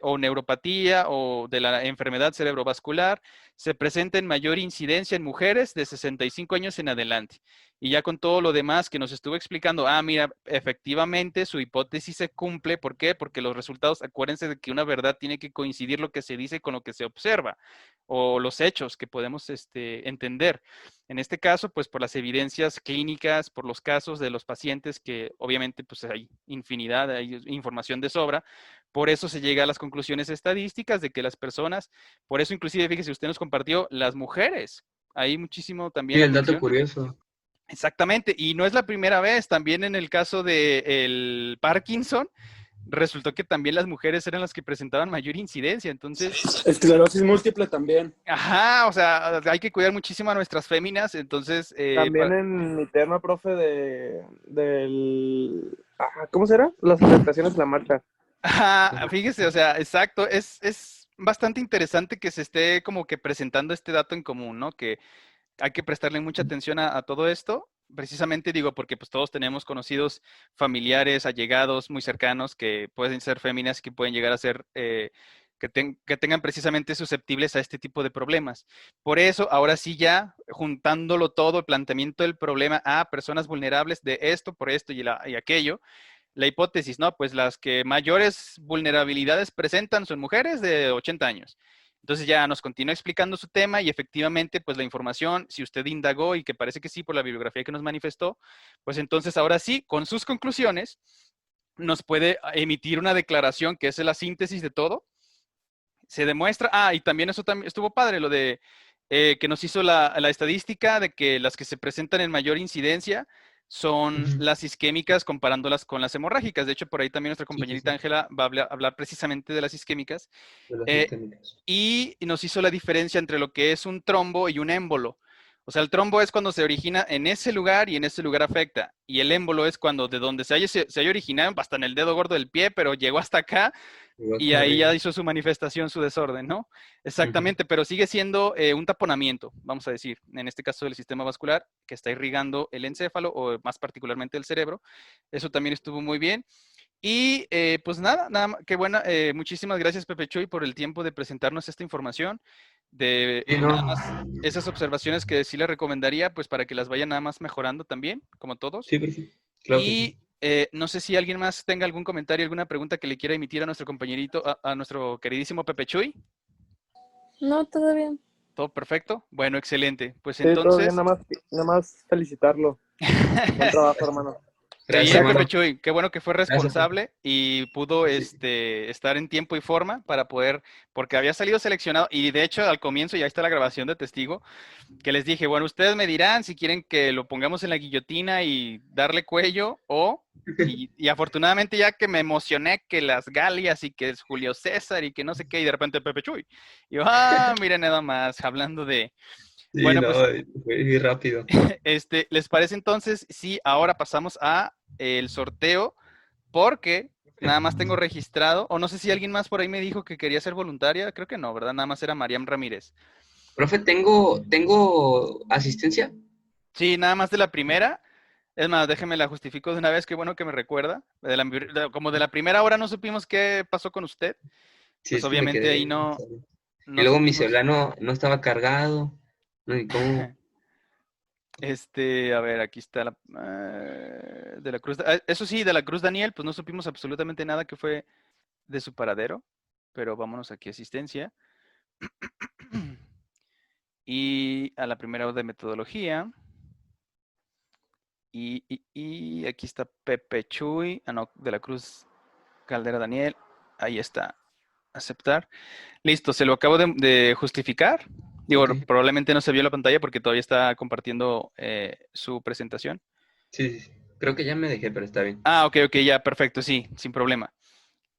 o neuropatía o de la enfermedad cerebrovascular, se presenta en mayor incidencia en mujeres de 65 años en adelante. Y ya con todo lo demás que nos estuvo explicando, mira, efectivamente su hipótesis se cumple. ¿Por qué? Porque los resultados, acuérdense de que una verdad tiene que coincidir lo que se dice con lo que se observa o los hechos que podemos entender. En este caso, pues por las evidencias clínicas, por los casos de los pacientes que obviamente pues hay infinidad, hay información de sobra, por eso se llega a las conclusiones estadísticas de que las personas, por eso inclusive, fíjese, usted nos compartió las mujeres, hay muchísimo también. Sí, el dato curioso. Exactamente, y no es la primera vez, también en el caso del Parkinson, resultó que también las mujeres eran las que presentaban mayor incidencia, entonces... Esclerosis múltiple también. Ajá, o sea, hay que cuidar muchísimo a nuestras féminas, entonces... También en mi tema, profe, ¿cómo será? Las afectaciones de la marcha. Ajá, fíjese, o sea, exacto, es bastante interesante que se esté como que presentando este dato en común, ¿no? Que hay que prestarle mucha atención a todo esto. Precisamente digo, porque pues todos tenemos conocidos familiares, allegados, muy cercanos, que pueden ser féminas, que pueden llegar a ser, que tengan precisamente susceptibles a este tipo de problemas. Por eso, ahora sí ya, juntándolo todo, el planteamiento del problema a personas vulnerables de esto, por esto y aquello, la hipótesis, ¿no? Pues las que mayores vulnerabilidades presentan son mujeres de 80 años. Entonces ya nos continúa explicando su tema y efectivamente, pues la información, si usted indagó y que parece que sí por la bibliografía que nos manifestó, pues entonces ahora sí, con sus conclusiones, nos puede emitir una declaración que es la síntesis de todo. Se demuestra, y también eso también estuvo padre, lo de que nos hizo la estadística de que las que se presentan en mayor incidencia son las isquémicas comparándolas con las hemorrágicas. De hecho, por ahí también nuestra compañerita Ángela va a hablar precisamente de las isquémicas. Y nos hizo la diferencia entre lo que es un trombo y un émbolo. O sea, el trombo es cuando se origina en ese lugar y en ese lugar afecta. Y el émbolo es cuando de donde se haya originado, hasta en el dedo gordo del pie, pero llegó hasta acá y ahí ya hizo su manifestación, su desorden, ¿no? Exactamente, pero sigue siendo un taponamiento, vamos a decir, en este caso del sistema vascular, que está irrigando el encéfalo o más particularmente el cerebro. Eso también estuvo muy bien. Y pues nada, qué buena. Muchísimas gracias, Pepe Chuy, por el tiempo de presentarnos esta información, nada más esas observaciones que sí le recomendaría, pues para que las vayan nada más mejorando también, como todos. Sí, perfecto. Claro y no sé si alguien más tenga algún comentario, alguna pregunta que le quiera emitir a nuestro compañerito, a nuestro queridísimo Pepe Chuy. No, todo bien. ¿Todo perfecto? Bueno, excelente. Pues Sí, entonces... todo bien, nada más felicitarlo. Buen trabajo, hermano. Gracias, Pepe Chuy. Qué bueno que fue responsable y pudo estar en tiempo y forma para poder, porque había salido seleccionado y de hecho al comienzo ya está la grabación de testigo, que les dije, bueno, ustedes me dirán si quieren que lo pongamos en la guillotina y darle cuello y afortunadamente ya que me emocioné que las Galias y que es Julio César y que no sé qué y de repente Pepe Chuy. Y yo, miren nada más, hablando de... Sí, bueno, no, pues, fue rápido. ¿Les parece entonces si ahora pasamos a el sorteo? Porque nada más tengo registrado, o no sé si alguien más por ahí me dijo que quería ser voluntaria, creo que no, ¿verdad? Nada más era Mariam Ramírez. Profe, ¿tengo asistencia? Sí, nada más de la primera. Es más, déjeme la justifico de una vez, qué bueno que me recuerda. Como de la primera hora no supimos qué pasó con usted. Sí, Pues obviamente ahí no... Y luego mi celular no estaba cargado. No, ¿y cómo? A ver, aquí está de la Cruz. Eso sí, de la Cruz Daniel, pues no supimos absolutamente nada que fue de su paradero, pero vámonos aquí a asistencia. Y a la primera de metodología. Y aquí está Pepe Chuy, no, de la Cruz Caldera Daniel. Ahí está. Aceptar. Listo, se lo acabo de justificar. Digo, probablemente no se vio la pantalla porque todavía está compartiendo su presentación. Sí, creo que ya me dejé, pero está bien. Ok, ya, perfecto, sí, sin problema.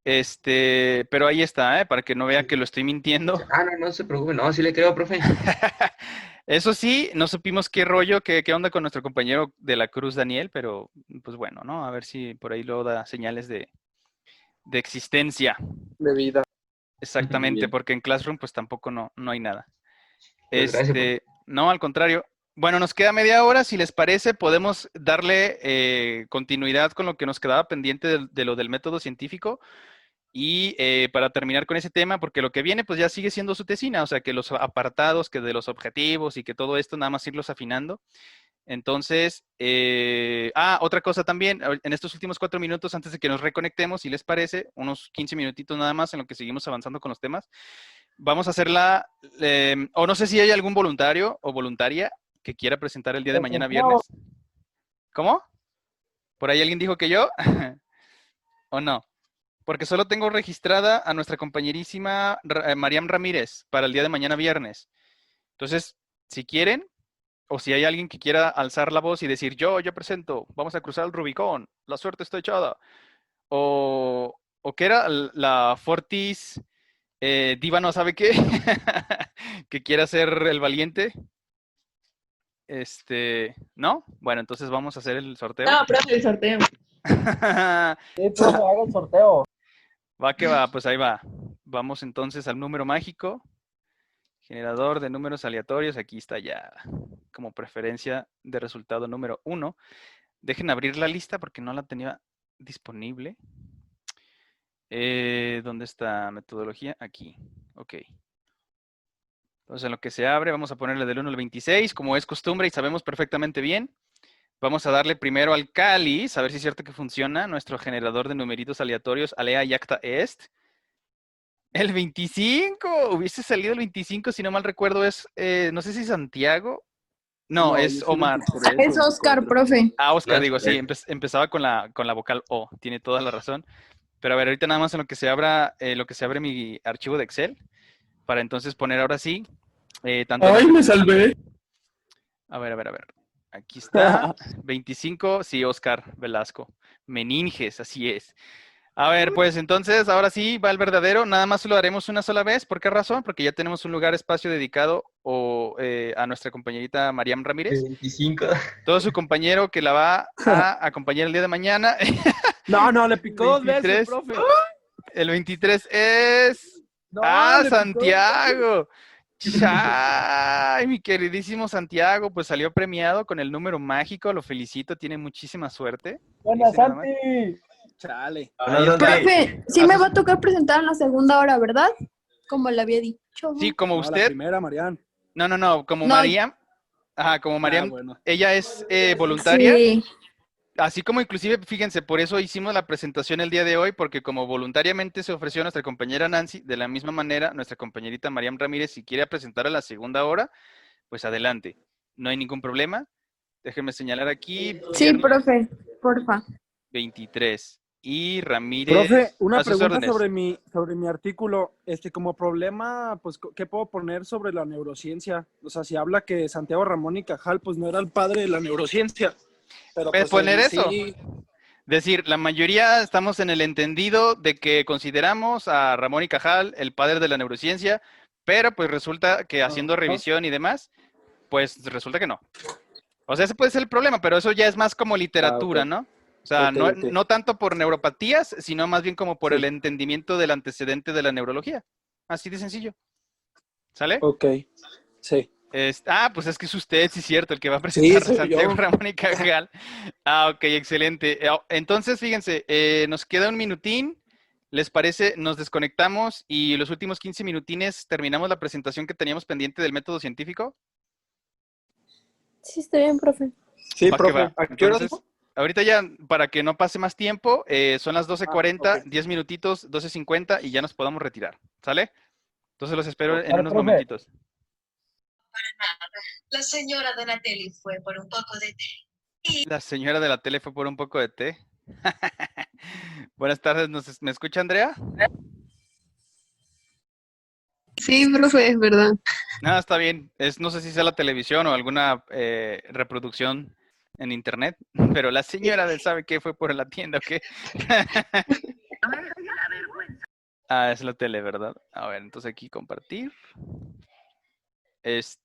Pero ahí está, para que no vea que lo estoy mintiendo. No se preocupe, no, sí le creo, profe. Eso sí, no supimos qué rollo, qué onda con nuestro compañero de la Cruz Daniel, pero pues bueno, ¿no? A ver si por ahí luego da señales de existencia. De vida. Exactamente, Bien. porque en Classroom pues tampoco no hay nada. Pues gracias. No, al contrario. Bueno, nos queda media hora. Si les parece, podemos darle continuidad con lo que nos quedaba pendiente de lo del método científico. Y para terminar con ese tema, porque lo que viene pues ya sigue siendo su tesina, o sea que los apartados, que de los objetivos y que todo esto nada más irlos afinando. Entonces, otra cosa también, en estos últimos 4 minutos antes de que nos reconectemos, si les parece, unos 15 minutitos nada más en lo que seguimos avanzando con los temas, vamos a hacerla, o no sé si hay algún voluntario o voluntaria que quiera presentar el día de mañana viernes. ¿Cómo? ¿Por ahí alguien dijo que yo? ¿O no? Porque solo tengo registrada a nuestra compañerísima Mariam Ramírez para el día de mañana viernes. Entonces, si quieren, o si hay alguien que quiera alzar la voz y decir, yo presento, vamos a cruzar el Rubicón, la suerte está echada. O que era la Fortis Diva no sabe qué, que quiera ser el valiente. ¿No? Bueno, entonces vamos a hacer el sorteo. No, pero el sorteo. Sí, profe, haga el sorteo. Va que va, pues ahí va. Vamos entonces al número mágico. Generador de números aleatorios. Aquí está ya como preferencia de resultado número 1. Dejen abrir la lista porque no la tenía disponible. ¿Dónde está metodología? Aquí. Ok. Entonces en lo que se abre vamos a ponerle del 1 al 26. Como es costumbre y sabemos perfectamente bien. Vamos a darle primero al cáliz, a ver si es cierto que funciona, nuestro generador de numeritos aleatorios, alea yacta est. El 25, hubiese salido el 25, si no mal recuerdo, es, no sé si Santiago. No, es Omar. Es Oscar, profe. Oscar, digo, sí, empezaba con la vocal O, tiene toda la razón. Pero a ver, ahorita nada más en lo que se abre mi archivo de Excel, para entonces poner ahora sí. ¡Ay, me salvé! A ver. Aquí está, 25, sí, Oscar Velasco. Meninges, así es. A ver, pues entonces, ahora sí, va el verdadero. Nada más lo haremos una sola vez. ¿Por qué razón? Porque ya tenemos un espacio dedicado a nuestra compañerita Mariam Ramírez. 25. Todo su compañero que la va a acompañar el día de mañana. No, le picó 2 veces, profe. El 23 es... No, Santiago. Ay, mi queridísimo Santiago, pues salió premiado con el número mágico, lo felicito, tiene muchísima suerte. Buena, Santi. Chale. Profe, sí me va a tocar presentar en la segunda hora, ¿verdad? Como le había dicho. Sí, como usted. La primera, Marian. No, como Mariam. Ajá, como Mariam, bueno. Ella es voluntaria. Sí. Así como inclusive, fíjense, por eso hicimos la presentación el día de hoy, porque como voluntariamente se ofreció nuestra compañera Nancy, de la misma manera, nuestra compañerita Mariam Ramírez, si quiere presentar a la segunda hora, pues adelante. No hay ningún problema. Déjenme señalar aquí. Sí, profe, porfa. 23. Y Ramírez. Profe, una pregunta sobre mi artículo. Como problema, pues, ¿qué puedo poner sobre la neurociencia? O sea, si habla que Santiago Ramón y Cajal, pues, no era el padre de la neurociencia. Pero puedes poner eso. Sí. Decir, la mayoría estamos en el entendido de que consideramos a Ramón y Cajal el padre de la neurociencia, pero pues resulta que haciendo revisión y demás, pues resulta que no. O sea, ese puede ser el problema, pero eso ya es más como literatura, okay. ¿no? O sea, no tanto por neuropatías, sino más bien como por el entendimiento del antecedente de la neurología. Así de sencillo. ¿Sale? Ok, sí. Pues es que es usted, sí es cierto, el que va a presentar a Santiago Ramón y Cajal. Ok, excelente. Entonces, fíjense, nos queda un minutín. ¿Les parece? Nos desconectamos y los últimos 15 minutines terminamos la presentación que teníamos pendiente del método científico. Sí, está bien, profe. Sí, profe. ¿A qué hora? Ahorita ya, para que no pase más tiempo, son las 12:40, okay. 10 minutitos, 12:50 y ya nos podamos retirar. ¿Sale? Entonces los espero en unos momentitos. Para nada. La señora de la tele fue por un poco de té. La señora de la tele fue por un poco de té. Buenas tardes, ¿me escucha Andrea? Sí, profe, es verdad. No, está bien. No sé si sea la televisión o alguna reproducción en internet, pero la señora del sabe qué fue por la tienda, ¿o qué? Es la tele, ¿verdad? A ver, entonces aquí compartir. Pues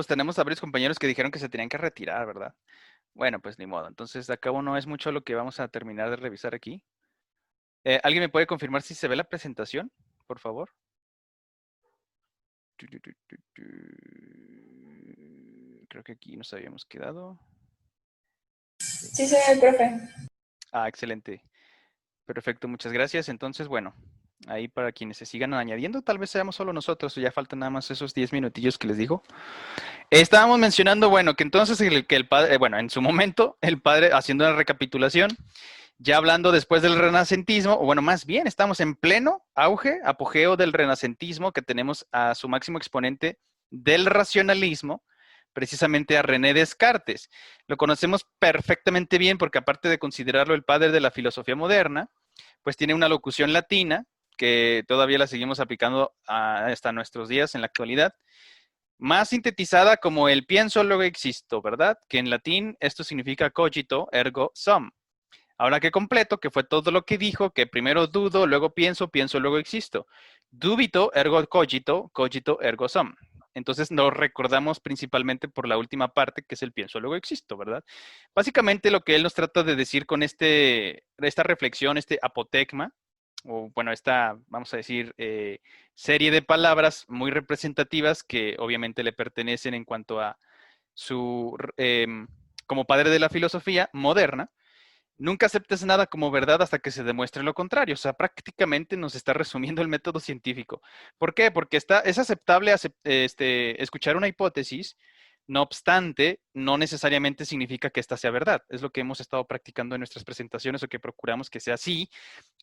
tenemos a varios compañeros que dijeron que se tenían que retirar, ¿verdad? Bueno, pues ni modo. Entonces, de acabo no es mucho lo que vamos a terminar de revisar aquí. ¿Alguien me puede confirmar si se ve la presentación, por favor? Creo que aquí nos habíamos quedado. Sí, señor profe. Ah, excelente. Perfecto, muchas gracias. Entonces, bueno, ahí para quienes se sigan añadiendo, tal vez seamos solo nosotros, o ya faltan nada más esos 10 minutillos que les digo. Estábamos mencionando, bueno, que entonces el padre, bueno, en su momento, el padre, haciendo una recapitulación, ya hablando después del renacentismo, o bueno, más bien, estamos en pleno auge, apogeo del renacentismo, que tenemos a su máximo exponente del racionalismo, precisamente a René Descartes. Lo conocemos perfectamente bien porque aparte de considerarlo el padre de la filosofía moderna, pues tiene una locución latina que todavía la seguimos aplicando hasta nuestros días en la actualidad, más sintetizada como el pienso luego existo, ¿verdad? Que en latín esto significa cogito ergo sum. Ahora que completo, que fue todo lo que dijo, que primero dudo, luego pienso, pienso, luego existo. Dubito ergo cogito, cogito ergo sum. Entonces nos recordamos principalmente por la última parte, que es el pienso, luego existo, ¿verdad? Básicamente lo que él nos trata de decir con esta reflexión, este apotegma, o bueno, esta, vamos a decir, serie de palabras muy representativas que obviamente le pertenecen en cuanto a su, como padre de la filosofía moderna. Nunca aceptes nada como verdad hasta que se demuestre lo contrario. O sea, prácticamente nos está resumiendo el método científico. ¿Por qué? Porque es aceptable escuchar una hipótesis, no obstante, no necesariamente significa que esta sea verdad. Es lo que hemos estado practicando en nuestras presentaciones o que procuramos que sea así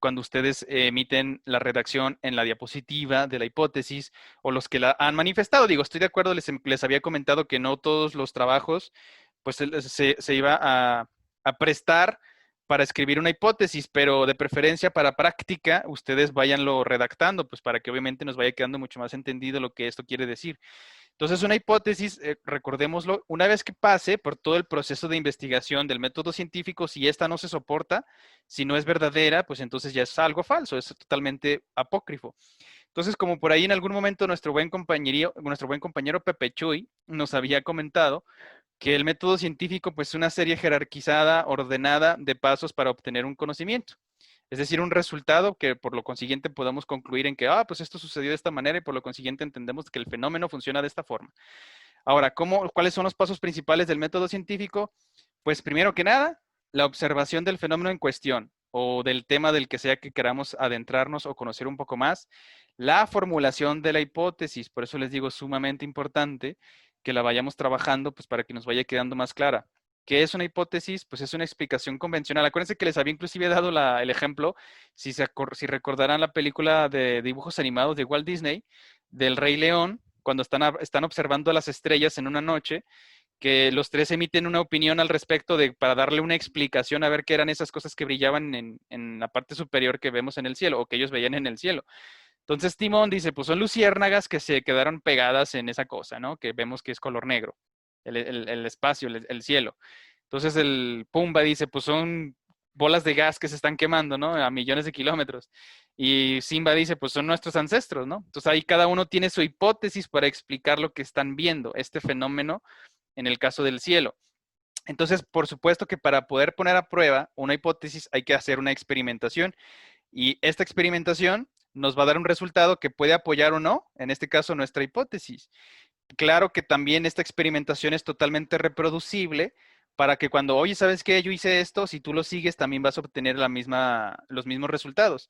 cuando ustedes emiten la redacción en la diapositiva de la hipótesis o los que la han manifestado. Digo, estoy de acuerdo, les había comentado que no todos los trabajos pues se iba a prestar para escribir una hipótesis, pero de preferencia para práctica, ustedes váyanlo redactando, pues para que obviamente nos vaya quedando mucho más entendido lo que esto quiere decir. Entonces, una hipótesis, recordémoslo, una vez que pase por todo el proceso de investigación del método científico, si esta no se soporta, si no es verdadera, pues entonces ya es algo falso, es totalmente apócrifo. Entonces, como por ahí en algún momento nuestro buen compañero Pepe Chuy nos había comentado, que el método científico pues es una serie jerarquizada, ordenada de pasos para obtener un conocimiento. Es decir, un resultado que por lo consiguiente podamos concluir en que, pues esto sucedió de esta manera y por lo consiguiente entendemos que el fenómeno funciona de esta forma. Ahora, ¿cuáles son los pasos principales del método científico? Pues primero que nada, la observación del fenómeno en cuestión o del tema del que sea que queramos adentrarnos o conocer un poco más. La formulación de la hipótesis, por eso les digo, sumamente importante que la vayamos trabajando pues para que nos vaya quedando más clara. ¿Qué es una hipótesis? Pues es una explicación convencional. Acuérdense que les había inclusive dado el ejemplo, si recordarán la película de dibujos animados de Walt Disney, del Rey León, cuando están observando las estrellas en una noche, que los tres emiten una opinión al respecto para darle una explicación a ver qué eran esas cosas que brillaban en la parte superior que vemos en el cielo, o que ellos veían en el cielo. Entonces Timón dice, pues son luciérnagas que se quedaron pegadas en esa cosa, ¿no? Que vemos que es color negro, el espacio, el cielo. Entonces el Pumba dice, pues son bolas de gas que se están quemando, ¿no? A millones de kilómetros. Y Simba dice, pues son nuestros ancestros, ¿no? Entonces ahí cada uno tiene su hipótesis para explicar lo que están viendo, este fenómeno en el caso del cielo. Entonces, por supuesto que para poder poner a prueba una hipótesis hay que hacer una experimentación. Y esta experimentación nos va a dar un resultado que puede apoyar o no, en este caso, nuestra hipótesis. Claro que también esta experimentación es totalmente reproducible para que cuando, oye, ¿sabes qué? Yo hice esto, si tú lo sigues, también vas a obtener los mismos resultados.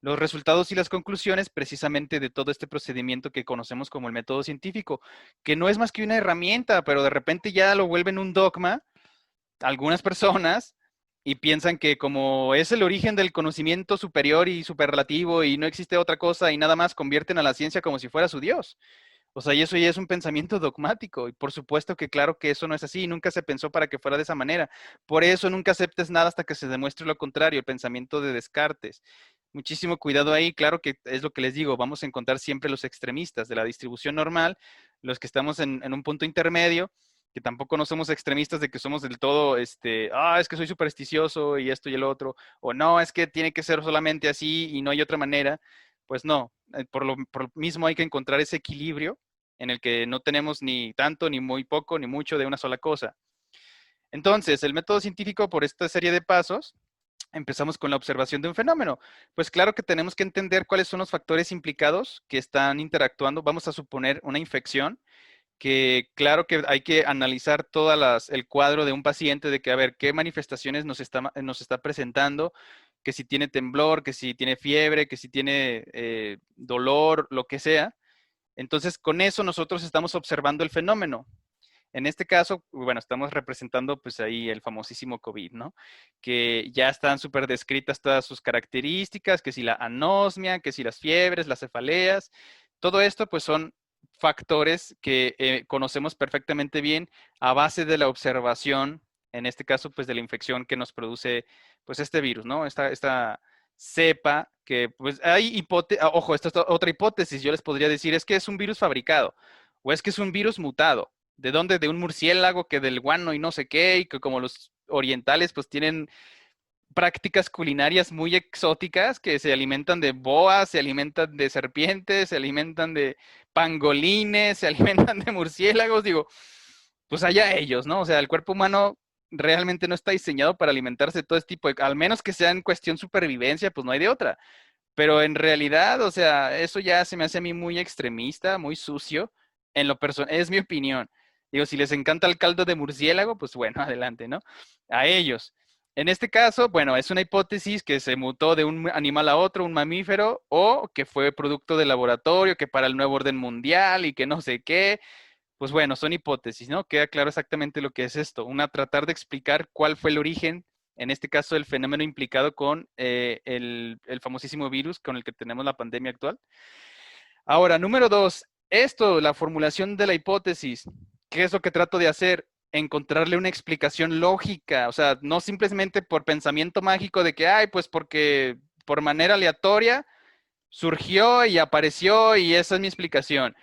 Los resultados y las conclusiones precisamente de todo este procedimiento que conocemos como el método científico, que no es más que una herramienta, pero de repente ya lo vuelven un dogma algunas personas y piensan que como es el origen del conocimiento superior y superlativo y no existe otra cosa y nada más, convierten a la ciencia como si fuera su Dios. O sea, y eso ya es un pensamiento dogmático. Y por supuesto que claro que eso no es así. Nunca se pensó para que fuera de esa manera. Por eso nunca aceptes nada hasta que se demuestre lo contrario, el pensamiento de Descartes. Muchísimo cuidado ahí. Claro que es lo que les digo. Vamos a encontrar siempre los extremistas de la distribución normal, los que estamos en un punto intermedio, que tampoco no somos extremistas de que somos del todo, es que soy supersticioso y esto y el otro, o no, es que tiene que ser solamente así y no hay otra manera. Pues no, por lo mismo hay que encontrar ese equilibrio en el que no tenemos ni tanto, ni muy poco, ni mucho de una sola cosa. Entonces, el método científico, por esta serie de pasos, empezamos con la observación de un fenómeno. Pues claro que tenemos que entender cuáles son los factores implicados que están interactuando. Vamos a suponer una infección, que claro que hay que analizar el cuadro de un paciente, de que a ver qué manifestaciones nos está presentando, que si tiene temblor, que si tiene fiebre, que si tiene dolor, lo que sea. Entonces, con eso nosotros estamos observando el fenómeno. En este caso, bueno, estamos representando pues ahí el famosísimo COVID, ¿no? Que ya están súper descritas todas sus características, que si la anosmia, que si las fiebres, las cefaleas, todo esto pues son factores que conocemos perfectamente bien a base de la observación, en este caso pues de la infección que nos produce pues este virus, ¿no? Esta cepa que pues hay ojo, esta es otra hipótesis, yo les podría decir, es que es un virus fabricado o es que es un virus mutado. ¿De dónde? De un murciélago, que del guano y no sé qué, y que como los orientales pues tienen prácticas culinarias muy exóticas, que se alimentan de boas, se alimentan de serpientes, se alimentan de pangolines, se alimentan de murciélagos, digo, pues allá ellos, ¿no? O sea, el cuerpo humano realmente no está diseñado para alimentarse de todo este tipo al menos que sea en cuestión supervivencia, pues no hay de otra. Pero en realidad, o sea, eso ya se me hace a mí muy extremista, muy sucio, en lo personal, es mi opinión. Digo, si les encanta el caldo de murciélago, pues bueno, adelante, ¿no? A ellos. En este caso, bueno, es una hipótesis que se mutó de un animal a otro, un mamífero, o que fue producto de laboratorio, que para el nuevo orden mundial y que no sé qué. Pues bueno, son hipótesis, ¿no? Queda claro exactamente lo que es esto. Tratar de explicar cuál fue el origen, en este caso, el fenómeno implicado con el famosísimo virus con el que tenemos la pandemia actual. Ahora, número 2, la formulación de la hipótesis. ¿Qué es lo que trato de hacer? Encontrarle una explicación lógica, o sea, no simplemente por pensamiento mágico de que, ay, pues porque por manera aleatoria surgió y apareció y esa es mi explicación.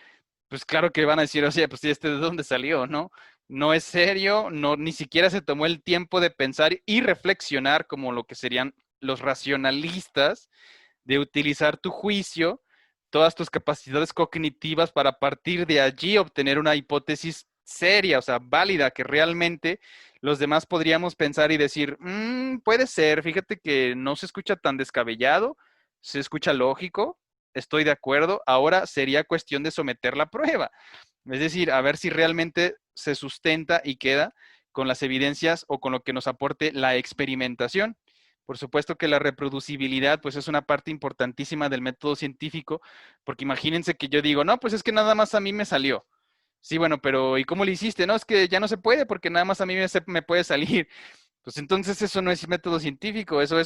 Pues claro que van a decir, o sea, pues de dónde salió, ¿no? No es serio, no, ni siquiera se tomó el tiempo de pensar y reflexionar como lo que serían los racionalistas, de utilizar tu juicio, todas tus capacidades cognitivas para partir de allí obtener una hipótesis seria, o sea, válida, que realmente los demás podríamos pensar y decir, puede ser, fíjate que no se escucha tan descabellado, se escucha lógico, estoy de acuerdo, ahora sería cuestión de someter la prueba, es decir, a ver si realmente se sustenta y queda con las evidencias o con lo que nos aporte la experimentación. Por supuesto que la reproducibilidad pues es una parte importantísima del método científico, porque imagínense que yo digo, no, pues es que nada más a mí me salió. Sí, bueno, pero ¿y cómo lo hiciste? No, es que ya no se puede porque nada más a mí me puede salir. Pues entonces eso no es método científico, eso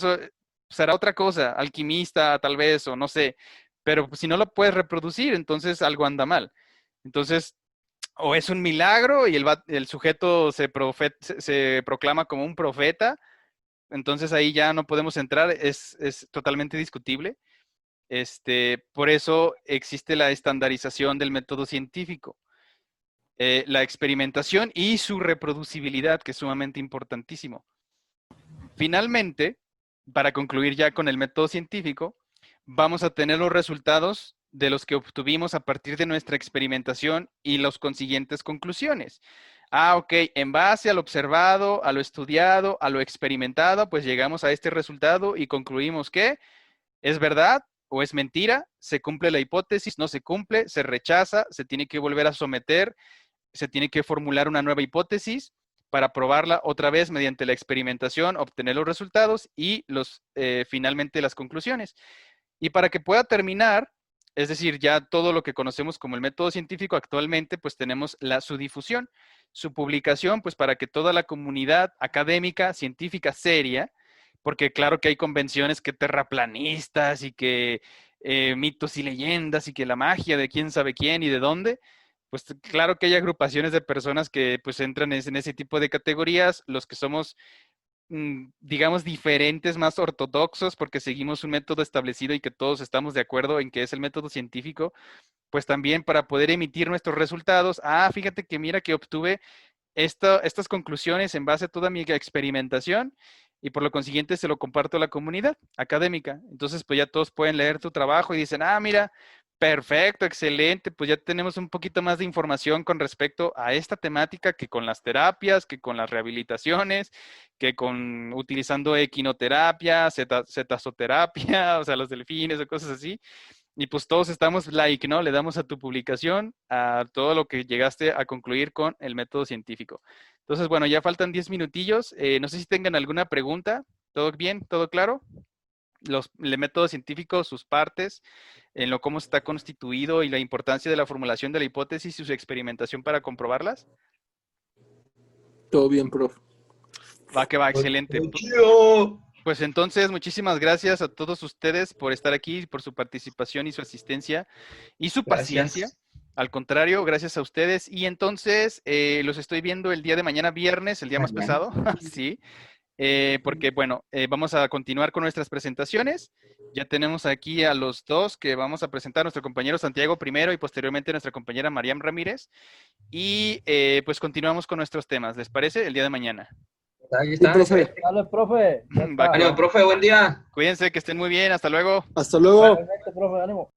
será otra cosa, alquimista tal vez, o no sé. Pero si no lo puedes reproducir, entonces algo anda mal. Entonces, o es un milagro y el sujeto se proclama como un profeta, entonces ahí ya no podemos entrar, es totalmente discutible. Por eso existe la estandarización del método científico. La experimentación y su reproducibilidad, que es sumamente importantísimo. Finalmente, para concluir ya con el método científico, vamos a tener los resultados de los que obtuvimos a partir de nuestra experimentación y las consiguientes conclusiones. Ok, en base a lo observado, a lo estudiado, a lo experimentado, pues llegamos a este resultado y concluimos que es verdad o es mentira, se cumple la hipótesis, no se cumple, se rechaza, se tiene que volver a someter, se tiene que formular una nueva hipótesis para probarla otra vez mediante la experimentación, obtener los resultados y finalmente las conclusiones. Y para que pueda terminar, es decir, ya todo lo que conocemos como el método científico actualmente, pues tenemos su difusión, su publicación, pues para que toda la comunidad académica, científica, seria, porque claro que hay convenciones que terraplanistas y que mitos y leyendas y que la magia de quién sabe quién y de dónde, pues claro que hay agrupaciones de personas que pues entran en ese tipo de categorías, los que somos, digamos, diferentes, más ortodoxos, porque seguimos un método establecido y que todos estamos de acuerdo en que es el método científico, pues también para poder emitir nuestros resultados, fíjate que mira que obtuve estas conclusiones en base a toda mi experimentación y por lo consiguiente se lo comparto a la comunidad académica. Entonces, pues ya todos pueden leer tu trabajo y dicen, mira, Perfecto, excelente. Pues ya tenemos un poquito más de información con respecto a esta temática que con las terapias, que con las rehabilitaciones, que con utilizando equinoterapia, cetazoterapia, o sea, los delfines o cosas así. Y pues todos estamos like, ¿no? Le damos a tu publicación, a todo lo que llegaste a concluir con el método científico. Entonces, bueno, ya faltan 10 minutillos. No sé si tengan alguna pregunta. ¿Todo bien? ¿Todo claro? El método científico, sus partes, en lo cómo está constituido y la importancia de la formulación de la hipótesis y su experimentación para comprobarlas. Todo bien, profe. Va que va, excelente. Pues entonces, muchísimas gracias a todos ustedes por estar aquí, por su participación y su asistencia y su paciencia. Al contrario, gracias a ustedes. Y entonces, los estoy viendo el día de mañana, viernes, el día más pesado. Sí. Porque, bueno, vamos a continuar con nuestras presentaciones. Ya tenemos aquí a los dos que vamos a presentar, nuestro compañero Santiago primero y posteriormente nuestra compañera Mariam Ramírez. Y pues continuamos con nuestros temas. ¿Les parece? El día de mañana. Ahí está. profe. Dale, profe. Va, Ánimo, profe, buen día. Cuídense, que estén muy bien. Hasta luego. Hasta luego. Perfecto, profe, ánimo.